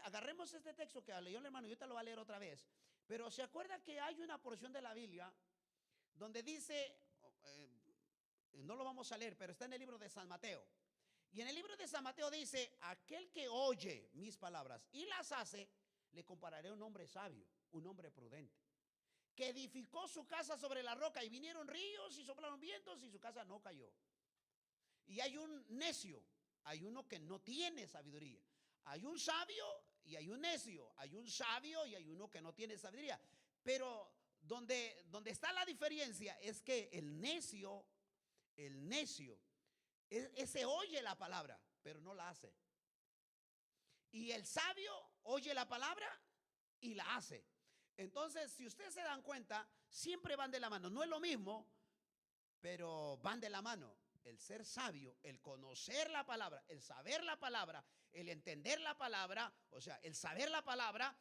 agarremos este texto que leyó el hermano, y ahorita lo va a leer otra vez. Pero se acuerda que hay una porción de la Biblia donde dice, no lo vamos a leer, pero está en el libro de San Mateo. Y en el libro de San Mateo dice, aquel que oye mis palabras y las hace, le compararé a un hombre sabio, un hombre prudente, que edificó su casa sobre la roca, y vinieron ríos y soplaron vientos y su casa no cayó. Y hay un necio, hay uno que no tiene sabiduría. Hay un sabio y hay un necio. Hay un sabio y hay uno que no tiene sabiduría. Pero donde está la diferencia es que el necio, ese oye la palabra, pero no la hace. Y el sabio oye la palabra y la hace. Entonces, si ustedes se dan cuenta, siempre van de la mano. No es lo mismo, pero van de la mano. El ser sabio, el conocer la palabra, el saber la palabra, el entender la palabra, o sea, el saber la palabra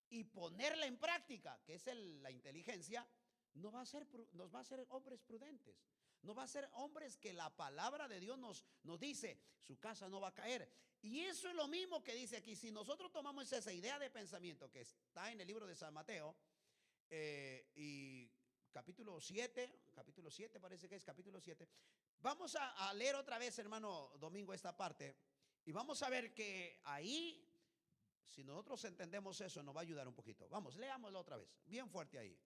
y ponerla en práctica, que es la inteligencia, nos va a hacer hombres prudentes. Nos va a ser hombres que la palabra de Dios nos dice, su casa no va a caer. Y eso es lo mismo que dice aquí. Si nosotros tomamos esa idea de pensamiento que está en el libro de San Mateo, y capítulo 7 parece que es capítulo 7. Vamos a leer otra vez, hermano Domingo, esta parte. Y vamos a ver que ahí, si nosotros entendemos eso, nos va a ayudar un poquito. Vamos, leámoslo otra vez, bien fuerte ahí.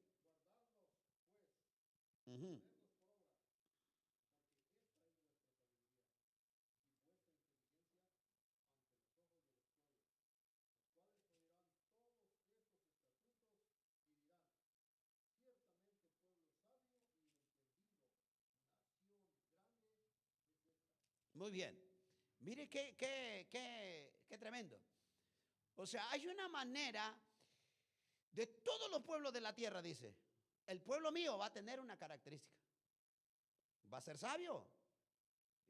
Muy bien. Mire qué tremendo. O sea, hay una manera de todos los pueblos de la tierra, dice. El pueblo mío va a tener una característica. Va a ser sabio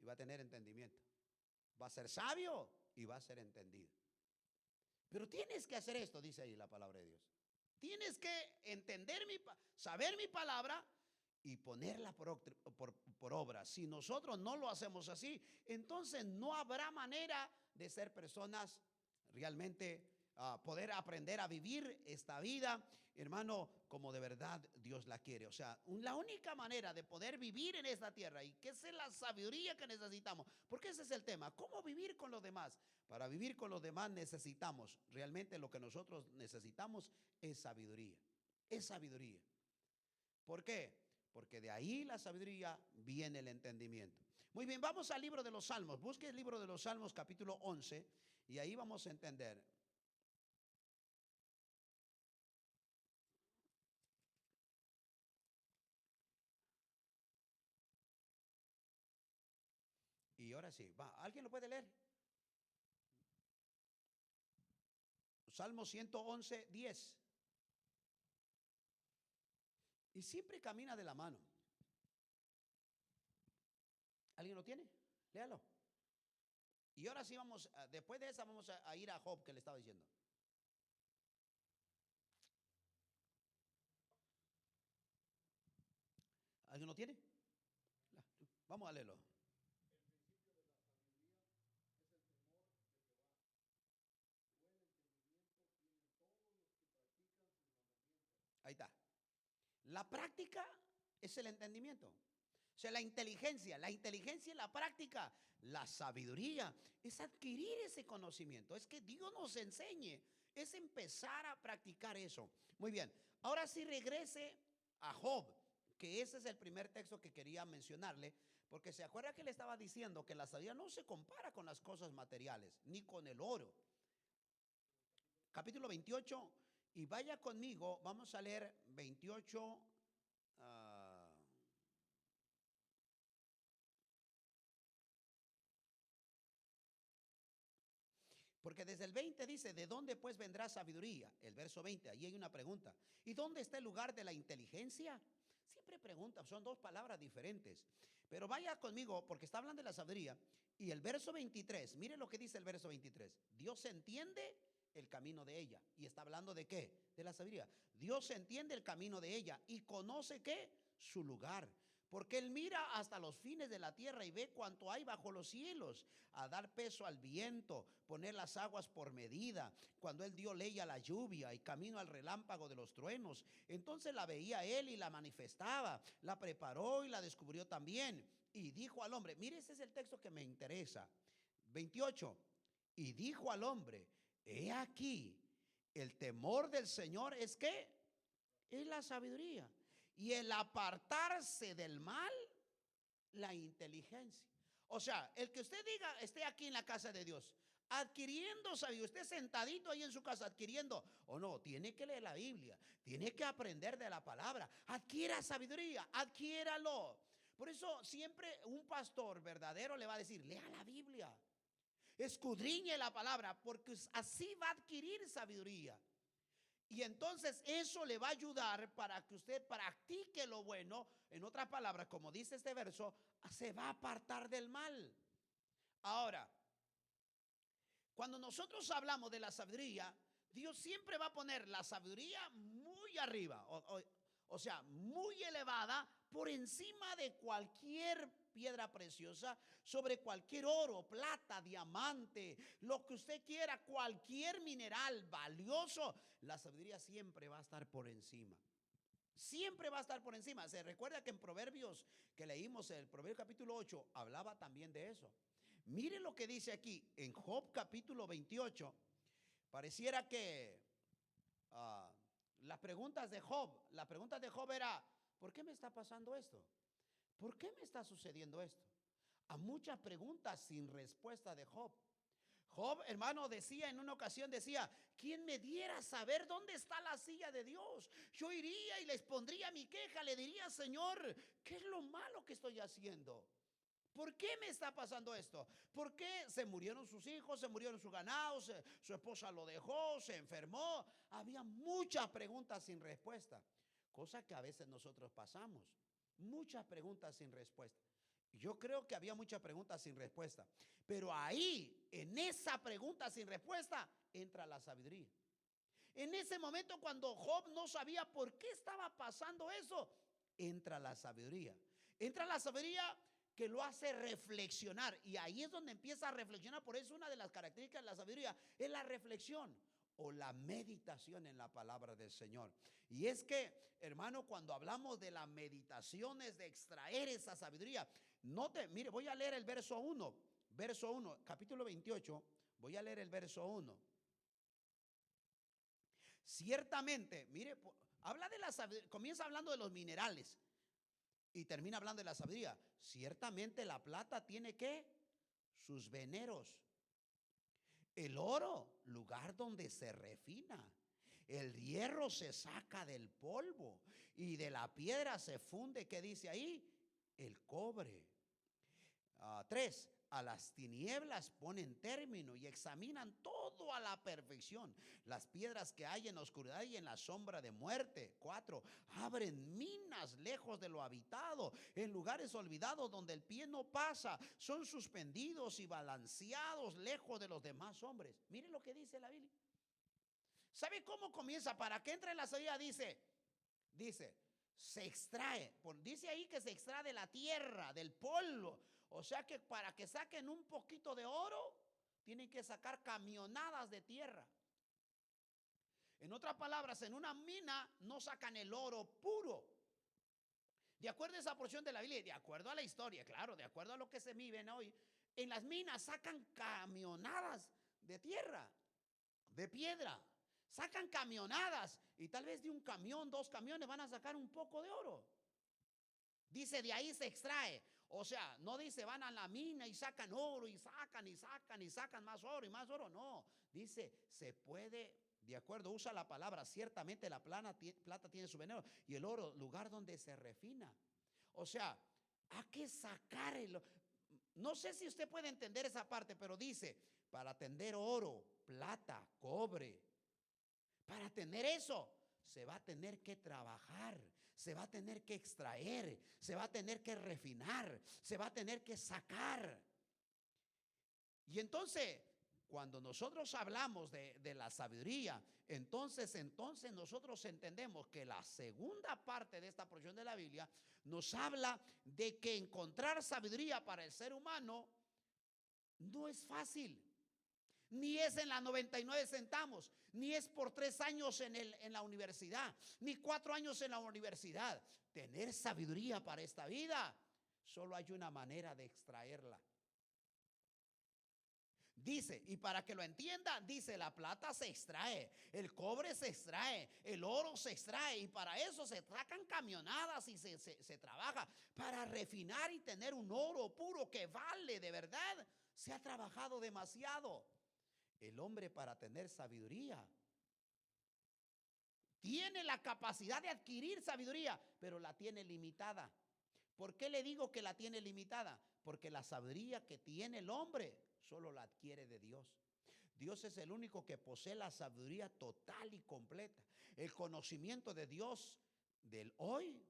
y va a tener entendimiento. Va a ser sabio y va a ser entendido. Pero tienes que hacer esto, dice ahí la palabra de Dios. Tienes que entender saber mi palabra y ponerla por obra. Si nosotros no lo hacemos así, entonces no habrá manera de ser personas realmente, poder aprender a vivir esta vida, hermano, como de verdad Dios la quiere. O sea, la única manera de poder vivir en esta tierra, y que es la sabiduría que necesitamos, porque ese es el tema, ¿cómo vivir con los demás? Para vivir con los demás necesitamos, realmente lo que nosotros necesitamos es sabiduría. Es sabiduría. ¿Por qué? Porque de ahí la sabiduría viene el entendimiento. Muy bien, vamos al libro de los Salmos. Busque el libro de los Salmos capítulo 11 y ahí vamos a entender. Y ahora sí, ¿alguien lo puede leer? Salmo 111, 10. Y siempre camina de la mano. ¿Alguien lo tiene? Léalo. Y ahora sí vamos, después de esa vamos a ir a Job, que le estaba diciendo. ¿Alguien lo tiene? Vamos a leerlo. Ahí está. La práctica es el entendimiento. O sea, la inteligencia y la práctica, la sabiduría, es adquirir ese conocimiento. Es que Dios nos enseñe, es empezar a practicar eso. Muy bien, ahora sí regrese a Job, que ese es el primer texto que quería mencionarle, porque se acuerda que le estaba diciendo que la sabiduría no se compara con las cosas materiales, ni con el oro. Capítulo 28, y vaya conmigo, vamos a leer 28. Porque desde el 20 dice, ¿de dónde pues vendrá sabiduría? El verso 20, ahí hay una pregunta. ¿Y dónde está el lugar de la inteligencia? Siempre pregunta, son dos palabras diferentes. Pero vaya conmigo, porque está hablando de la sabiduría. Y el verso 23, mire lo que dice el verso 23. Dios entiende el camino de ella. ¿Y está hablando de qué? De la sabiduría. Dios entiende el camino de ella y conoce ¿qué? Su lugar. Porque Él mira hasta los fines de la tierra y ve cuánto hay bajo los cielos, a dar peso al viento, poner las aguas por medida, cuando Él dio ley a la lluvia y camino al relámpago de los truenos. Entonces la veía Él y la manifestaba, la preparó y la descubrió también. Y dijo al hombre, mire, ese es el texto que me interesa. 28. Y dijo al hombre, he aquí, el temor del Señor es ¿qué? Es la sabiduría. Y el apartarse del mal, la inteligencia. O sea, el que usted diga, esté aquí en la casa de Dios, adquiriendo sabiduría, usted sentadito ahí en su casa adquiriendo, o no, tiene que leer la Biblia, tiene que aprender de la palabra, adquiera sabiduría, adquiéralo. Por eso siempre un pastor verdadero le va a decir, lea la Biblia, escudriñe la palabra, porque así va a adquirir sabiduría. Y entonces eso le va a ayudar para que usted practique lo bueno. En otras palabras, como dice este verso, se va a apartar del mal. Ahora, cuando nosotros hablamos de la sabiduría, Dios siempre va a poner la sabiduría muy arriba, o sea, muy elevada, por encima de cualquier piedra preciosa, sobre cualquier oro, plata, diamante, lo que usted quiera, cualquier mineral valioso, la sabiduría siempre va a estar por encima. Siempre va a estar por encima. Se recuerda que en Proverbios que leímos, el Proverbio capítulo 8, hablaba también de eso. Mire lo que dice aquí en Job capítulo 28. Pareciera que las preguntas de Job era, ¿por qué me está pasando esto? ¿Por qué me está sucediendo esto? A muchas preguntas sin respuesta de Job. Job, hermano, decía en una ocasión, decía, ¿quién me diera saber dónde está la silla de Dios? Yo iría y les pondría mi queja, le diría, Señor, ¿qué es lo malo que estoy haciendo? ¿Por qué me está pasando esto? ¿Por qué se murieron sus hijos, se murieron sus ganados, su esposa lo dejó, se enfermó? Había muchas preguntas sin respuesta, cosa que a veces nosotros pasamos. Muchas preguntas sin respuesta. Yo creo que había muchas preguntas sin respuesta. Pero ahí, en esa pregunta sin respuesta, entra la sabiduría. En ese momento cuando Job no sabía por qué estaba pasando eso, entra la sabiduría. Entra la sabiduría que lo hace reflexionar. Y ahí es donde empieza a reflexionar. Por eso una de las características de la sabiduría es la reflexión o la meditación en la palabra del Señor. Y es que, hermano, cuando hablamos de las meditaciones, de extraer esa sabiduría, mire, voy a leer el verso 1, capítulo 28, voy a leer el verso 1. Ciertamente, mire, habla de la sabiduría, comienza hablando de los minerales y termina hablando de la sabiduría. Ciertamente la plata tiene ¿qué? Sus veneros. El oro, lugar donde se refina. El hierro se saca del polvo y de la piedra se funde, ¿qué dice ahí? El cobre. 3. a las tinieblas ponen término y examinan todo a la perfección. Las piedras que hay en la oscuridad y en la sombra de muerte. 4. Abren minas lejos de lo habitado, en lugares olvidados donde el pie no pasa. Son suspendidos y balanceados lejos de los demás hombres. Miren lo que dice la Biblia. ¿Sabe cómo comienza? Para que entre en la sabiduría dice, se extrae. Dice ahí que se extrae de la tierra, del polvo. O sea que para que saquen un poquito de oro, tienen que sacar camionadas de tierra. En otras palabras, en una mina no sacan el oro puro. De acuerdo a esa porción de la Biblia, de acuerdo a la historia, claro, de acuerdo a lo que se vive hoy, en las minas sacan camionadas de tierra, de piedra. Sacan camionadas y tal vez de un camión, 2 camiones van a sacar un poco de oro. Dice, de ahí se extrae. O sea, no dice van a la mina y sacan oro y sacan más oro y más oro. No, dice se puede, de acuerdo, usa la palabra, ciertamente la plata tiene su veneno y el oro, lugar donde se refina. O sea, hay que sacar no sé si usted puede entender esa parte, pero dice, para tener oro, plata, cobre, para tener eso, se va a tener que trabajar, se va a tener que extraer, se va a tener que refinar, se va a tener que sacar. Y entonces, cuando nosotros hablamos de la sabiduría, entonces nosotros entendemos que la segunda parte de esta porción de la Biblia nos habla de que encontrar sabiduría para el ser humano no es fácil. Ni es en la 99 centavos, ni es por 3 años en la universidad, ni 4 años en la universidad. Tener sabiduría para esta vida, solo hay una manera de extraerla. Dice, y para que lo entienda, dice, la plata se extrae, el cobre se extrae, el oro se extrae, y para eso se sacan camionadas y se trabaja para refinar y tener un oro puro que vale de verdad. Se ha trabajado demasiado. El hombre, para tener sabiduría, tiene la capacidad de adquirir sabiduría, pero la tiene limitada. ¿Por qué le digo que la tiene limitada? Porque la sabiduría que tiene el hombre solo la adquiere de Dios. Dios es el único que posee la sabiduría total y completa. El conocimiento de Dios del hoy,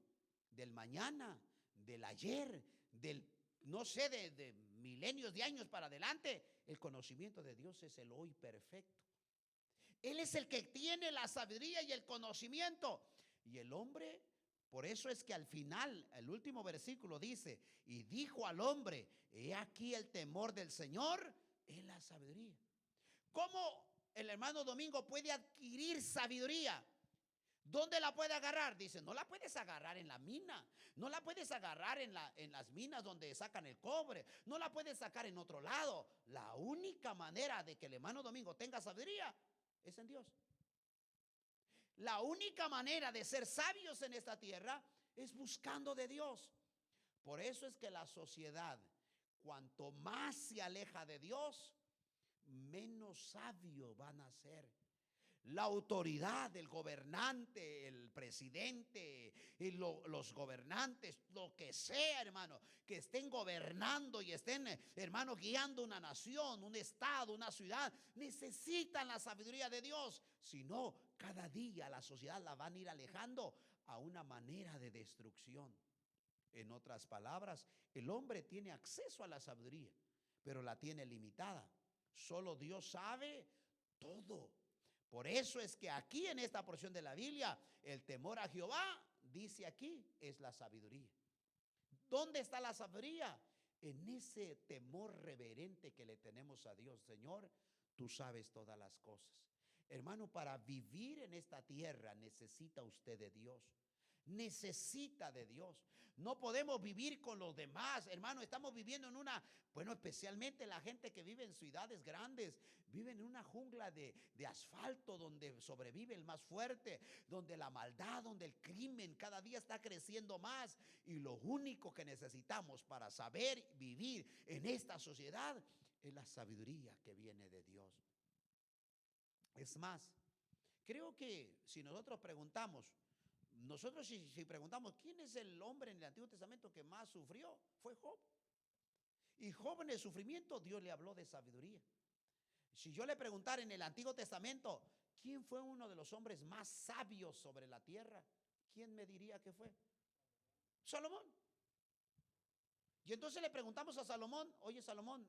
del mañana, del ayer, del no sé, de milenios de años para adelante. El conocimiento de Dios es el hoy perfecto. Él es el que tiene la sabiduría y el conocimiento. Y el hombre, por eso es que al final, el último versículo dice, y dijo al hombre, he aquí el temor del Señor es la sabiduría. ¿Cómo el hermano Domingo puede adquirir sabiduría? ¿Dónde la puede agarrar? Dice, no la puedes agarrar en la mina, no la puedes agarrar en las minas donde sacan el cobre, no la puedes sacar en otro lado. La única manera de que el hermano Domingo tenga sabiduría es en Dios. La única manera de ser sabios en esta tierra es buscando de Dios. Por eso es que la sociedad, cuanto más se aleja de Dios, menos sabios van a ser. La autoridad, el gobernante, el presidente, y los gobernantes, lo que sea, hermano, que estén gobernando y estén, hermano, guiando una nación, un estado, una ciudad, necesitan la sabiduría de Dios. Si no, cada día la sociedad la van a ir alejando a una manera de destrucción. En otras palabras, el hombre tiene acceso a la sabiduría, pero la tiene limitada. Solo Dios sabe todo. Por eso es que aquí en esta porción de la Biblia, el temor a Jehová, dice aquí, es la sabiduría. ¿Dónde está la sabiduría? En ese temor reverente que le tenemos a Dios. Señor, tú sabes todas las cosas. Hermano, para vivir en esta tierra necesita usted de Dios. Necesita de Dios. No podemos vivir con los demás, hermano. Estamos viviendo en especialmente la gente que vive en ciudades grandes, vive en una jungla de asfalto donde sobrevive el más fuerte, donde la maldad, donde el crimen cada día está creciendo más. Y lo único que necesitamos para saber vivir en esta sociedad es la sabiduría que viene de Dios. Es más, creo que si nosotros preguntamos, si preguntamos quién es el hombre en el Antiguo Testamento que más sufrió, fue Job. Y Job en el sufrimiento, Dios le habló de sabiduría. Si yo le preguntara en el Antiguo Testamento, ¿quién fue uno de los hombres más sabios sobre la tierra? ¿Quién me diría que fue? Salomón. Y entonces le preguntamos a Salomón, oye Salomón,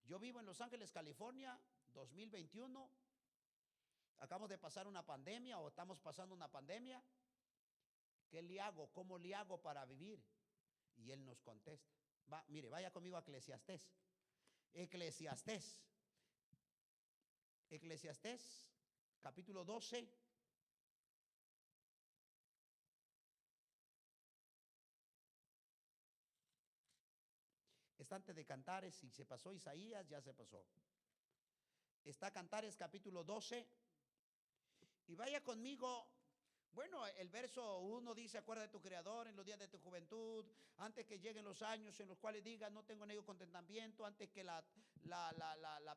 yo vivo en Los Ángeles, California, 2021. Acabamos de pasar una pandemia o estamos pasando una pandemia. ¿Qué le hago? ¿Cómo le hago para vivir? Y él nos contesta. Mire, vaya conmigo a Eclesiastés. Eclesiastés, capítulo 12. Está antes de Cantares, si se pasó Isaías, ya se pasó. Está Cantares, capítulo 12. Y vaya conmigo. Bueno, el verso 1 dice, acuerda de tu Creador en los días de tu juventud, antes que lleguen los años en los cuales digas, no tengo en ello contentamiento, antes que la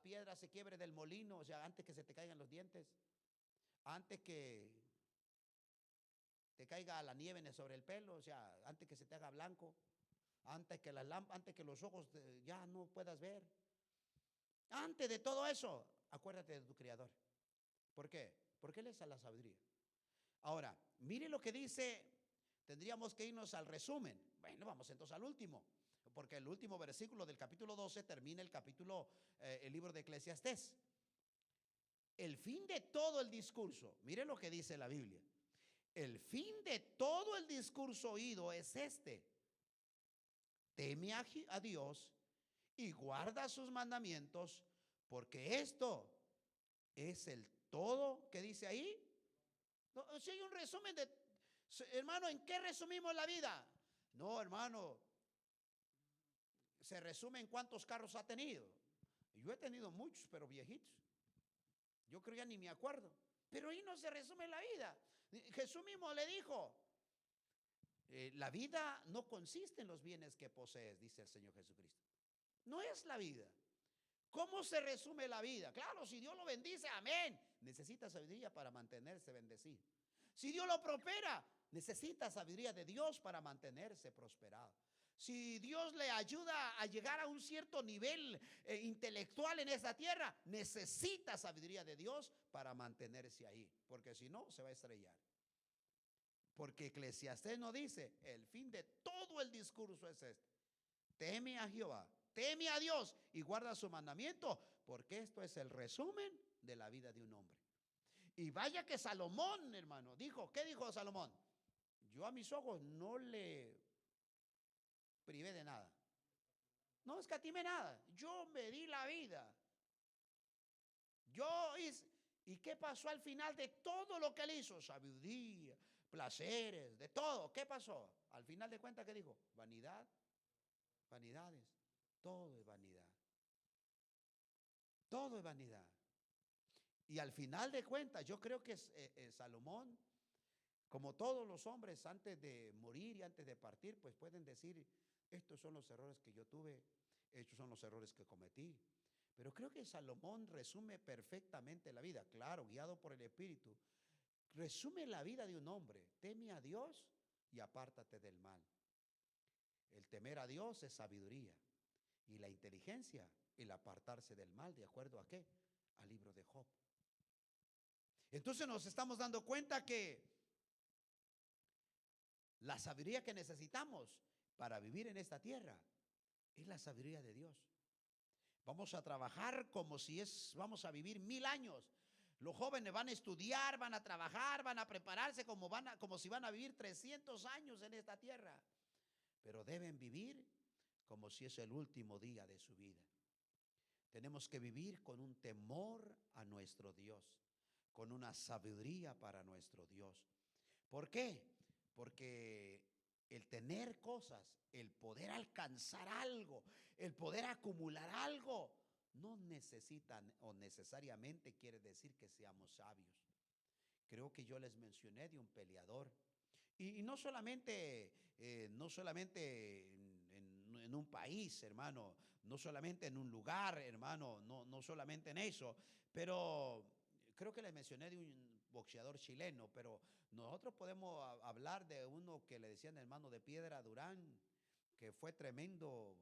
piedra se quiebre del molino, o sea, antes que se te caigan los dientes, antes que te caiga la nieve sobre el pelo, o sea, antes que se te haga blanco, antes que los ojos ya no puedas ver. Antes de todo eso, acuérdate de tu Creador. ¿Por qué? Porque Él es la sabiduría. Ahora, mire lo que dice, tendríamos que irnos al resumen. Bueno, vamos entonces al último, porque el último versículo del capítulo 12 termina el libro de Eclesiastés. El fin de todo el discurso, mire lo que dice la Biblia. El fin de todo el discurso oído es este: teme a Dios y guarda sus mandamientos, porque esto es el todo que dice ahí. No, si hay un resumen hermano, ¿en qué resumimos la vida? No, hermano, se resume en cuántos carros ha tenido. Yo he tenido muchos, pero viejitos. Yo creo ya ni me acuerdo. Pero ahí no se resume la vida. Jesús mismo le dijo, la vida no consiste en los bienes que posees, dice el Señor Jesucristo. No es la vida. ¿Cómo se resume la vida? Claro, si Dios lo bendice, amén. Necesita sabiduría para mantenerse bendecido. Si Dios lo prospera, necesita sabiduría de Dios para mantenerse prosperado. Si Dios le ayuda a llegar a un cierto nivel intelectual en esta tierra, necesita sabiduría de Dios para mantenerse ahí, porque si no, se va a estrellar. Porque Eclesiastés nos dice, el fin de todo el discurso es este: teme a Jehová, teme a Dios y guarda su mandamiento, porque esto es el resumen de la vida de un hombre. Y vaya que Salomón, hermano, dijo, ¿qué dijo Salomón? Yo a mis ojos no le privé de nada. No escatimé nada. Yo me di la vida. Yo hice. ¿Y qué pasó al final de todo lo que él hizo? Sabiduría, placeres, de todo. ¿Qué pasó? Al final de cuentas, ¿qué dijo? Vanidad, vanidades. Todo es vanidad. Todo es vanidad. Y al final de cuentas, yo creo que Salomón, como todos los hombres, antes de morir y antes de partir, pues pueden decir, estos son los errores que yo tuve, estos son los errores que cometí. Pero creo que Salomón resume perfectamente la vida, claro, guiado por el Espíritu. Resume la vida de un hombre: teme a Dios y apártate del mal. El temer a Dios es sabiduría, y la inteligencia, el apartarse del mal. ¿De acuerdo a qué? Al libro de Job. Entonces nos estamos dando cuenta que la sabiduría que necesitamos para vivir en esta tierra es la sabiduría de Dios. Vamos a trabajar como si vamos a vivir 1000 años. Los jóvenes van a estudiar, van a trabajar, van a prepararse como si van a vivir 300 años en esta tierra. Pero deben vivir como si es el último día de su vida. Tenemos que vivir con un temor a nuestro Dios, con una sabiduría para nuestro Dios. ¿Por qué? Porque el tener cosas, el poder alcanzar algo, el poder acumular algo, no necesitan o necesariamente quiere decir que seamos sabios. Creo que yo les mencioné de un peleador. Y no solamente en un país, hermano, no solamente en un lugar, hermano, no solamente en eso, pero creo que les mencioné de un boxeador chileno, pero nosotros podemos hablar de uno que le decían hermano de piedra, Durán, que fue tremendo,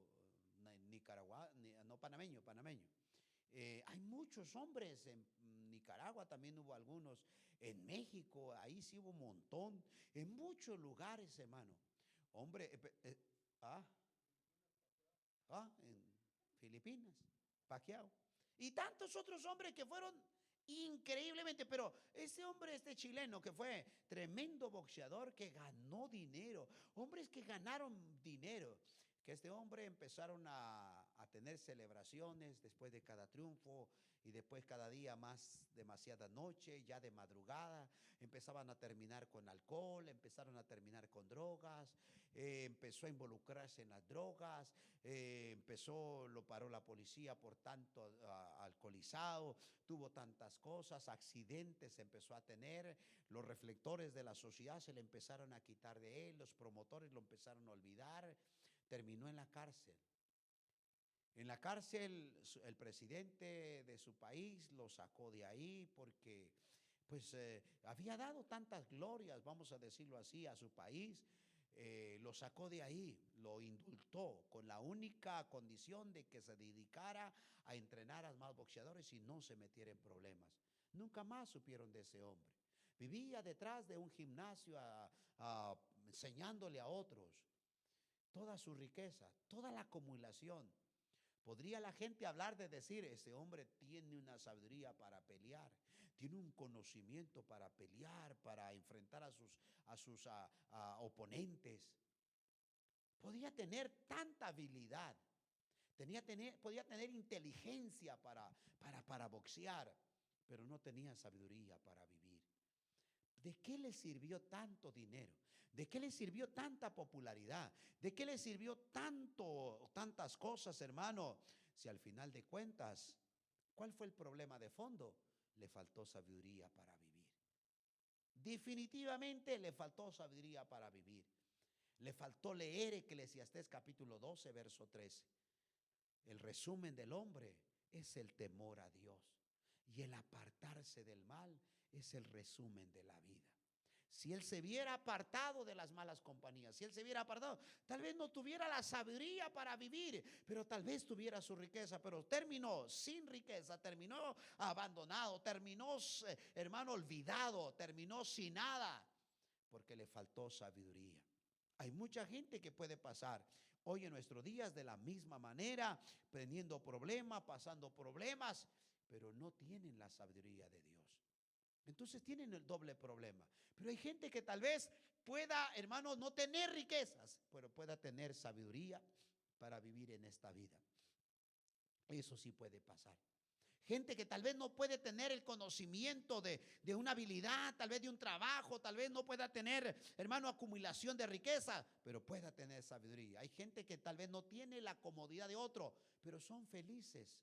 Nicaragua, no panameño, panameño. Hay muchos hombres en Nicaragua, también hubo algunos en México, ahí sí hubo un montón, en muchos lugares, hermano. Hombre, en Filipinas, Pacquiao. Y tantos otros hombres que fueron increíblemente, pero ese hombre, este chileno que fue tremendo boxeador, que ganó dinero, hombres que ganaron dinero, que este hombre empezaron a tener celebraciones después de cada triunfo y después cada día más, demasiada noche, ya de madrugada, empezaban a terminar con alcohol, empezaron a terminar con drogas, empezó a involucrarse en las drogas, lo paró la policía por tanto alcoholizado, tuvo tantas cosas, accidentes empezó a tener, los reflectores de la sociedad se le empezaron a quitar de él, los promotores lo empezaron a olvidar, terminó en la cárcel. En la cárcel el presidente de su país lo sacó de ahí porque pues había dado tantas glorias, vamos a decirlo así, a su país. Lo sacó de ahí, lo indultó con la única condición de que se dedicara a entrenar a más boxeadores y no se metiera en problemas. Nunca más supieron de ese hombre. Vivía detrás de un gimnasio enseñándole a otros toda su riqueza, toda la acumulación. Podría la gente hablar de decir, ese hombre tiene una sabiduría para pelear, tiene un conocimiento para pelear, para enfrentar a sus oponentes. Podía tener tanta habilidad, podía tener inteligencia para boxear, pero no tenía sabiduría para vivir. ¿De qué le sirvió tanto dinero? ¿De qué le sirvió tanta popularidad? ¿De qué le sirvió tantas cosas, hermano? Si al final de cuentas, ¿cuál fue el problema de fondo? Le faltó sabiduría para vivir. Definitivamente le faltó sabiduría para vivir. Le faltó leer Eclesiastés capítulo 12, verso 13. El resumen del hombre es el temor a Dios. Y el apartarse del mal es el resumen de la vida. Si él se viera apartado de las malas compañías, si él se viera apartado, tal vez no tuviera la sabiduría para vivir, pero tal vez tuviera su riqueza, pero terminó sin riqueza, terminó abandonado, terminó, hermano, olvidado, terminó sin nada, porque le faltó sabiduría. Hay mucha gente que puede pasar hoy en nuestros días de la misma manera, teniendo problemas, pasando problemas, pero no tienen la sabiduría de Dios. Entonces tienen el doble problema. Pero hay gente que tal vez pueda, hermano, no tener riquezas, pero pueda tener sabiduría para vivir en esta vida. Eso sí puede pasar. Gente que tal vez no puede tener el conocimiento de una habilidad, tal vez de un trabajo, tal vez no pueda tener, hermano, acumulación de riqueza, pero pueda tener sabiduría. Hay gente que tal vez no tiene la comodidad de otro, pero son felices.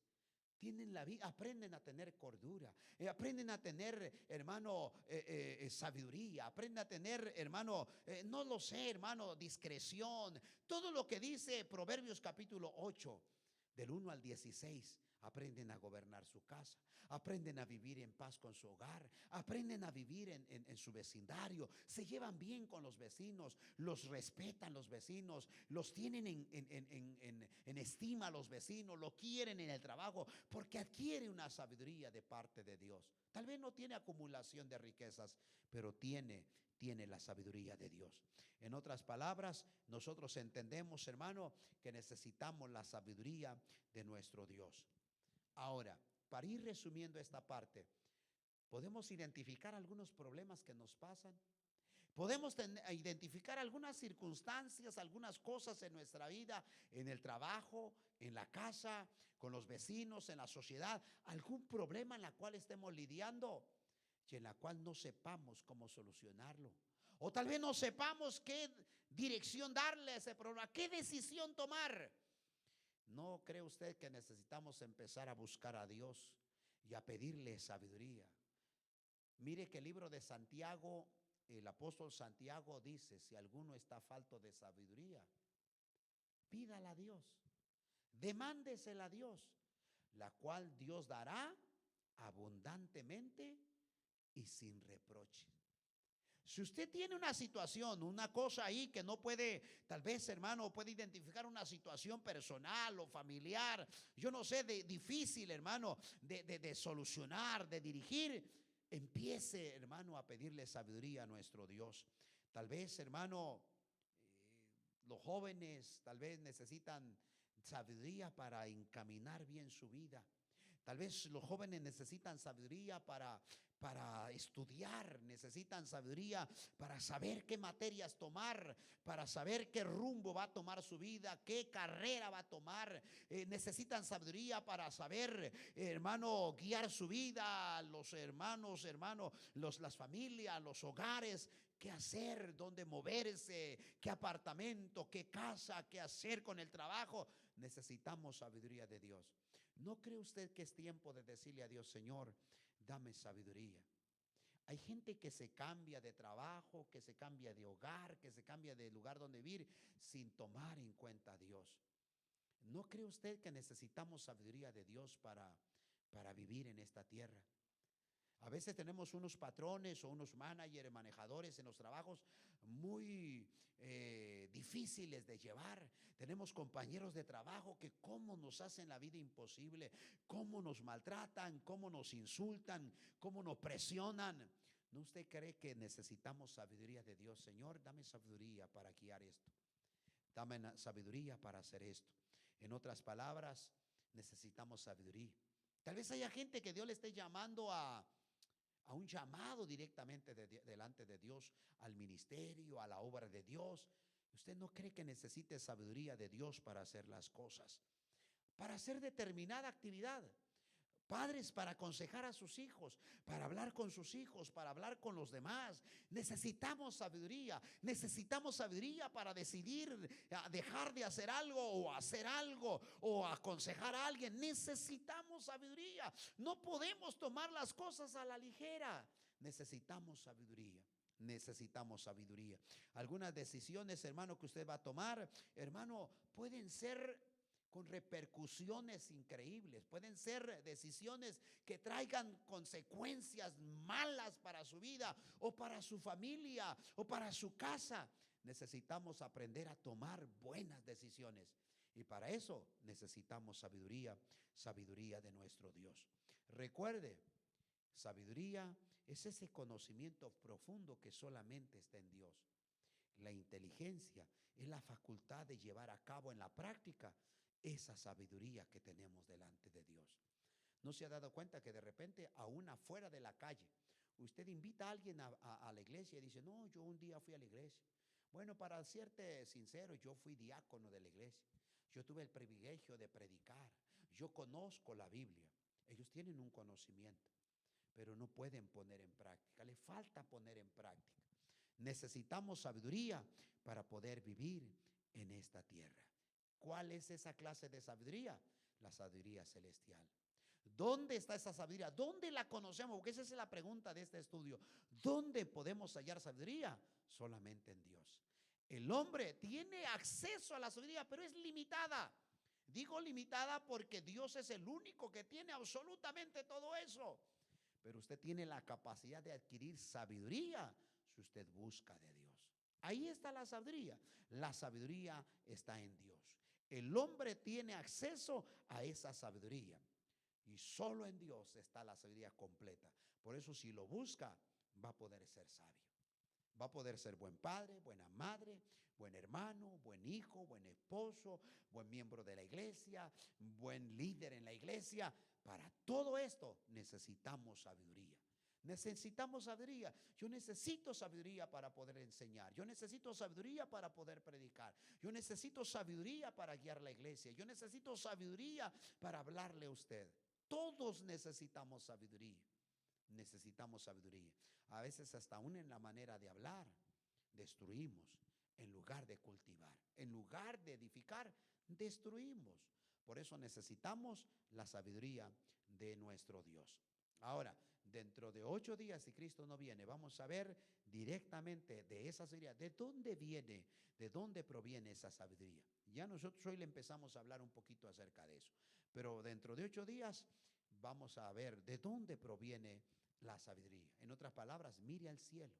Tienen la vida, aprenden a tener cordura, aprenden a tener, hermano, sabiduría, aprenden a tener, hermano, no lo sé, hermano, discreción. Todo lo que dice Proverbios capítulo 8, del 1 al 16. Aprenden a gobernar su casa, aprenden a vivir en paz con su hogar, aprenden a vivir en su vecindario, se llevan bien con los vecinos, los respetan los vecinos, los tienen en estima los vecinos, lo quieren en el trabajo, porque adquiere una sabiduría de parte de Dios. Tal vez no tiene acumulación de riquezas, pero tiene la sabiduría de Dios. En otras palabras, nosotros entendemos, hermano, que necesitamos la sabiduría de nuestro Dios. Ahora, para ir resumiendo esta parte, podemos identificar algunos problemas que nos pasan. Podemos identificar algunas circunstancias, algunas cosas en nuestra vida, en el trabajo, en la casa, con los vecinos, en la sociedad, algún problema en la cual estemos lidiando y en la cual no sepamos cómo solucionarlo. O tal vez no sepamos qué dirección darle a ese problema, qué decisión tomar. ¿No cree usted que necesitamos empezar a buscar a Dios y a pedirle sabiduría? Mire que el libro de Santiago, el apóstol Santiago dice, si alguno está falto de sabiduría, pídala a Dios, demándesela a Dios, la cual Dios dará abundantemente y sin reproche. Si usted tiene una situación, una cosa ahí que no puede, tal vez hermano, puede identificar una situación personal o familiar, yo no sé, difícil hermano, de solucionar, de dirigir, empiece hermano a pedirle sabiduría a nuestro Dios. Tal vez hermano, los jóvenes tal vez necesitan sabiduría para encaminar bien su vida. Tal vez los jóvenes necesitan sabiduría para estudiar, necesitan sabiduría para saber qué materias tomar, para saber qué rumbo va a tomar su vida, qué carrera va a tomar. Necesitan sabiduría para saber, hermano, guiar su vida, los hermanos, las familias, los hogares, qué hacer, dónde moverse, qué apartamento, qué casa, qué hacer con el trabajo. Necesitamos sabiduría de Dios. ¿No cree usted que es tiempo de decirle a Dios, Señor, dame sabiduría? Hay gente que se cambia de trabajo, que se cambia de hogar, que se cambia de lugar donde vivir sin tomar en cuenta a Dios. ¿No cree usted que necesitamos sabiduría de Dios para vivir en esta tierra? A veces tenemos unos patrones o unos managers, manejadores en los trabajos muy difíciles de llevar. Tenemos compañeros de trabajo que cómo nos hacen la vida imposible, cómo nos maltratan, cómo nos insultan, cómo nos presionan. ¿No usted cree que necesitamos sabiduría de Dios? Señor, dame sabiduría para guiar esto. Dame sabiduría para hacer esto. En otras palabras, necesitamos sabiduría. Tal vez haya gente que Dios le esté llamando a un llamado directamente delante de Dios, al ministerio, a la obra de Dios. ¿Usted no cree que necesite sabiduría de Dios para hacer las cosas? Para hacer determinada actividad. Padres, para aconsejar a sus hijos, para hablar con sus hijos, para hablar con los demás. Necesitamos sabiduría. Necesitamos sabiduría para decidir dejar de hacer algo o hacer algo o aconsejar a alguien. Necesitamos sabiduría. No podemos tomar las cosas a la ligera. Necesitamos sabiduría. Necesitamos sabiduría. Algunas decisiones, hermano, que usted va a tomar, hermano, pueden ser con repercusiones increíbles. Pueden ser decisiones que traigan consecuencias malas para su vida o para su familia o para su casa. Necesitamos aprender a tomar buenas decisiones. Y para eso necesitamos sabiduría, sabiduría de nuestro Dios. Recuerde, sabiduría es ese conocimiento profundo que solamente está en Dios. La inteligencia es la facultad de llevar a cabo en la práctica esa sabiduría que tenemos delante de Dios. ¿No se ha dado cuenta que de repente, aún afuera de la calle, usted invita a alguien a la iglesia y dice, no, yo un día fui a la iglesia? Bueno, para serte sincero, yo fui diácono de la iglesia. Yo tuve el privilegio de predicar. Yo conozco la Biblia. Ellos tienen un conocimiento, pero no pueden poner en práctica. Les falta poner en práctica. Necesitamos sabiduría para poder vivir en esta tierra. ¿Cuál es esa clase de sabiduría? La sabiduría celestial. ¿Dónde está esa sabiduría? ¿Dónde la conocemos? Porque esa es la pregunta de este estudio. ¿Dónde podemos hallar sabiduría? Solamente en Dios. El hombre tiene acceso a la sabiduría, pero es limitada. Digo limitada porque Dios es el único que tiene absolutamente todo eso. Pero usted tiene la capacidad de adquirir sabiduría si usted busca de Dios. Ahí está la sabiduría. La sabiduría está en Dios. El hombre tiene acceso a esa sabiduría y solo en Dios está la sabiduría completa. Por eso si lo busca, va a poder ser sabio. Va a poder ser buen padre, buena madre, buen hermano, buen hijo, buen esposo, buen miembro de la iglesia, buen líder en la iglesia. Para todo esto necesitamos sabiduría. Necesitamos sabiduría. Yo necesito sabiduría para poder enseñar. Yo necesito sabiduría para poder predicar. Yo necesito sabiduría para guiar la iglesia. Yo necesito sabiduría para hablarle a usted. Todos necesitamos sabiduría. Necesitamos sabiduría. A veces hasta aún en la manera de hablar destruimos en lugar de cultivar. En lugar de edificar, destruimos. Por eso necesitamos la sabiduría de nuestro Dios. Ahora, dentro de 8 días, si Cristo no viene, vamos a ver directamente de esa sabiduría. ¿De dónde viene? ¿De dónde proviene esa sabiduría? Ya nosotros hoy le empezamos a hablar un poquito acerca de eso. Pero dentro de 8 días vamos a ver de dónde proviene la sabiduría. En otras palabras, mire al cielo.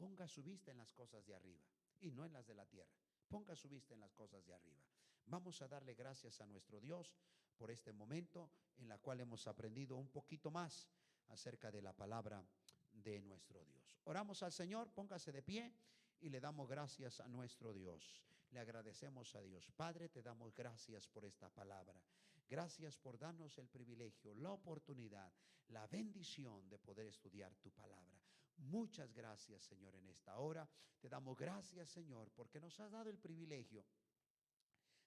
Ponga su vista en las cosas de arriba y no en las de la tierra. Ponga su vista en las cosas de arriba. Vamos a darle gracias a nuestro Dios por este momento en la cual hemos aprendido un poquito más acerca de la palabra de nuestro Dios. Oramos al Señor, póngase de pie y le damos gracias a nuestro Dios. Le agradecemos a Dios. Padre, te damos gracias por esta palabra. Gracias por darnos el privilegio, la oportunidad, la bendición de poder estudiar tu palabra. Muchas gracias, Señor, en esta hora. Te damos gracias, Señor, porque nos has dado el privilegio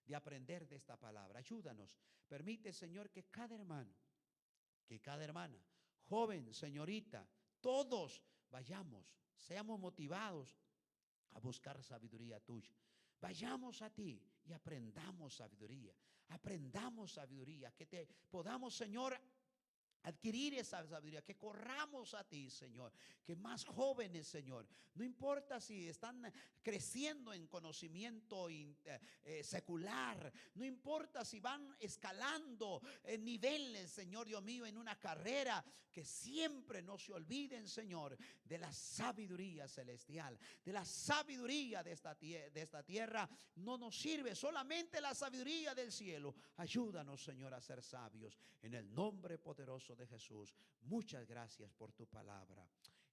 de aprender de esta palabra. Ayúdanos. Permite, Señor, que cada hermano, que cada hermana, joven, señorita, todos vayamos, seamos motivados a buscar sabiduría tuya. Vayamos a ti y aprendamos sabiduría. Aprendamos sabiduría, que te podamos, Señor, adquirir esa sabiduría, que corramos a ti, Señor, que más jóvenes, Señor, no importa si están creciendo en conocimiento secular, no importa si van escalando niveles, Señor Dios mío, en una carrera, que siempre no se olviden, Señor, de la sabiduría celestial, de la sabiduría de esta tierra. No nos sirve solamente la sabiduría del cielo. Ayúdanos, Señor, a ser sabios en el nombre poderoso de Jesús. Muchas gracias por tu palabra.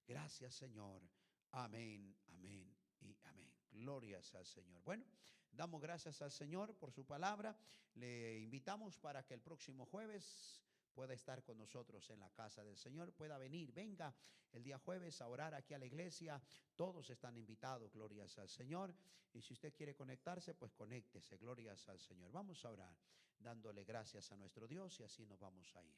Gracias, Señor. Amén, amén y amén. Glorias al Señor. Bueno, damos gracias al Señor por su palabra. Le invitamos para que el próximo jueves pueda estar con nosotros en la casa del Señor, pueda venir, venga el día jueves a orar aquí a la iglesia. Todos están invitados, glorias al Señor. Y si usted quiere conectarse, pues conéctese, glorias al Señor. Vamos a orar dándole gracias a nuestro Dios y así nos vamos a ir.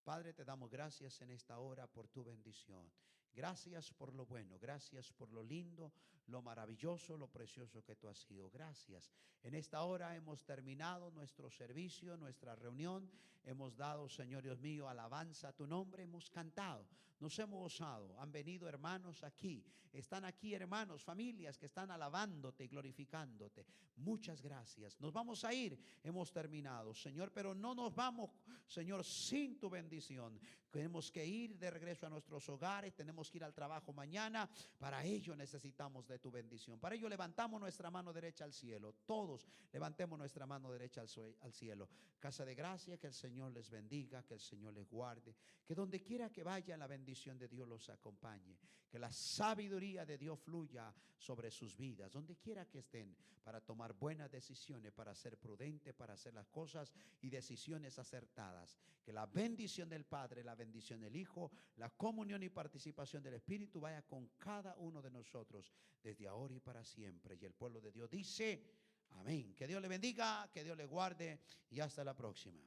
Padre, te damos gracias en esta hora por tu bendición. Gracias por lo bueno, gracias por lo lindo, lo maravilloso, lo precioso que tú has sido. Gracias. En esta hora hemos terminado nuestro servicio, nuestra reunión. Hemos dado, Señor Dios mío, alabanza a tu nombre. Hemos cantado, nos hemos gozado. Han venido hermanos aquí. Están aquí hermanos, familias que están alabándote y glorificándote. Muchas gracias. Nos vamos a ir. Hemos terminado, Señor, pero no nos vamos, Señor, sin tu bendición. Tenemos que ir de regreso a nuestros hogares. Tenemos que ir al trabajo mañana. Para ello necesitamos de tu bendición. Para ello levantamos nuestra mano derecha al cielo. Todos levantemos nuestra mano derecha al cielo. Casa de Gracia, que el Señor les bendiga, que el Señor les guarde, que donde quiera que vaya la bendición de Dios los acompañe, que la sabiduría de Dios fluya sobre sus vidas, donde quiera que estén, para tomar buenas decisiones, para ser prudentes, para hacer las cosas y decisiones acertadas. Que la bendición del Padre, la bendición del Hijo, la comunión y participación del Espíritu vaya con cada uno de nosotros desde ahora y para siempre. Y el pueblo de Dios dice amén. Que Dios le bendiga, que Dios le guarde y hasta la próxima.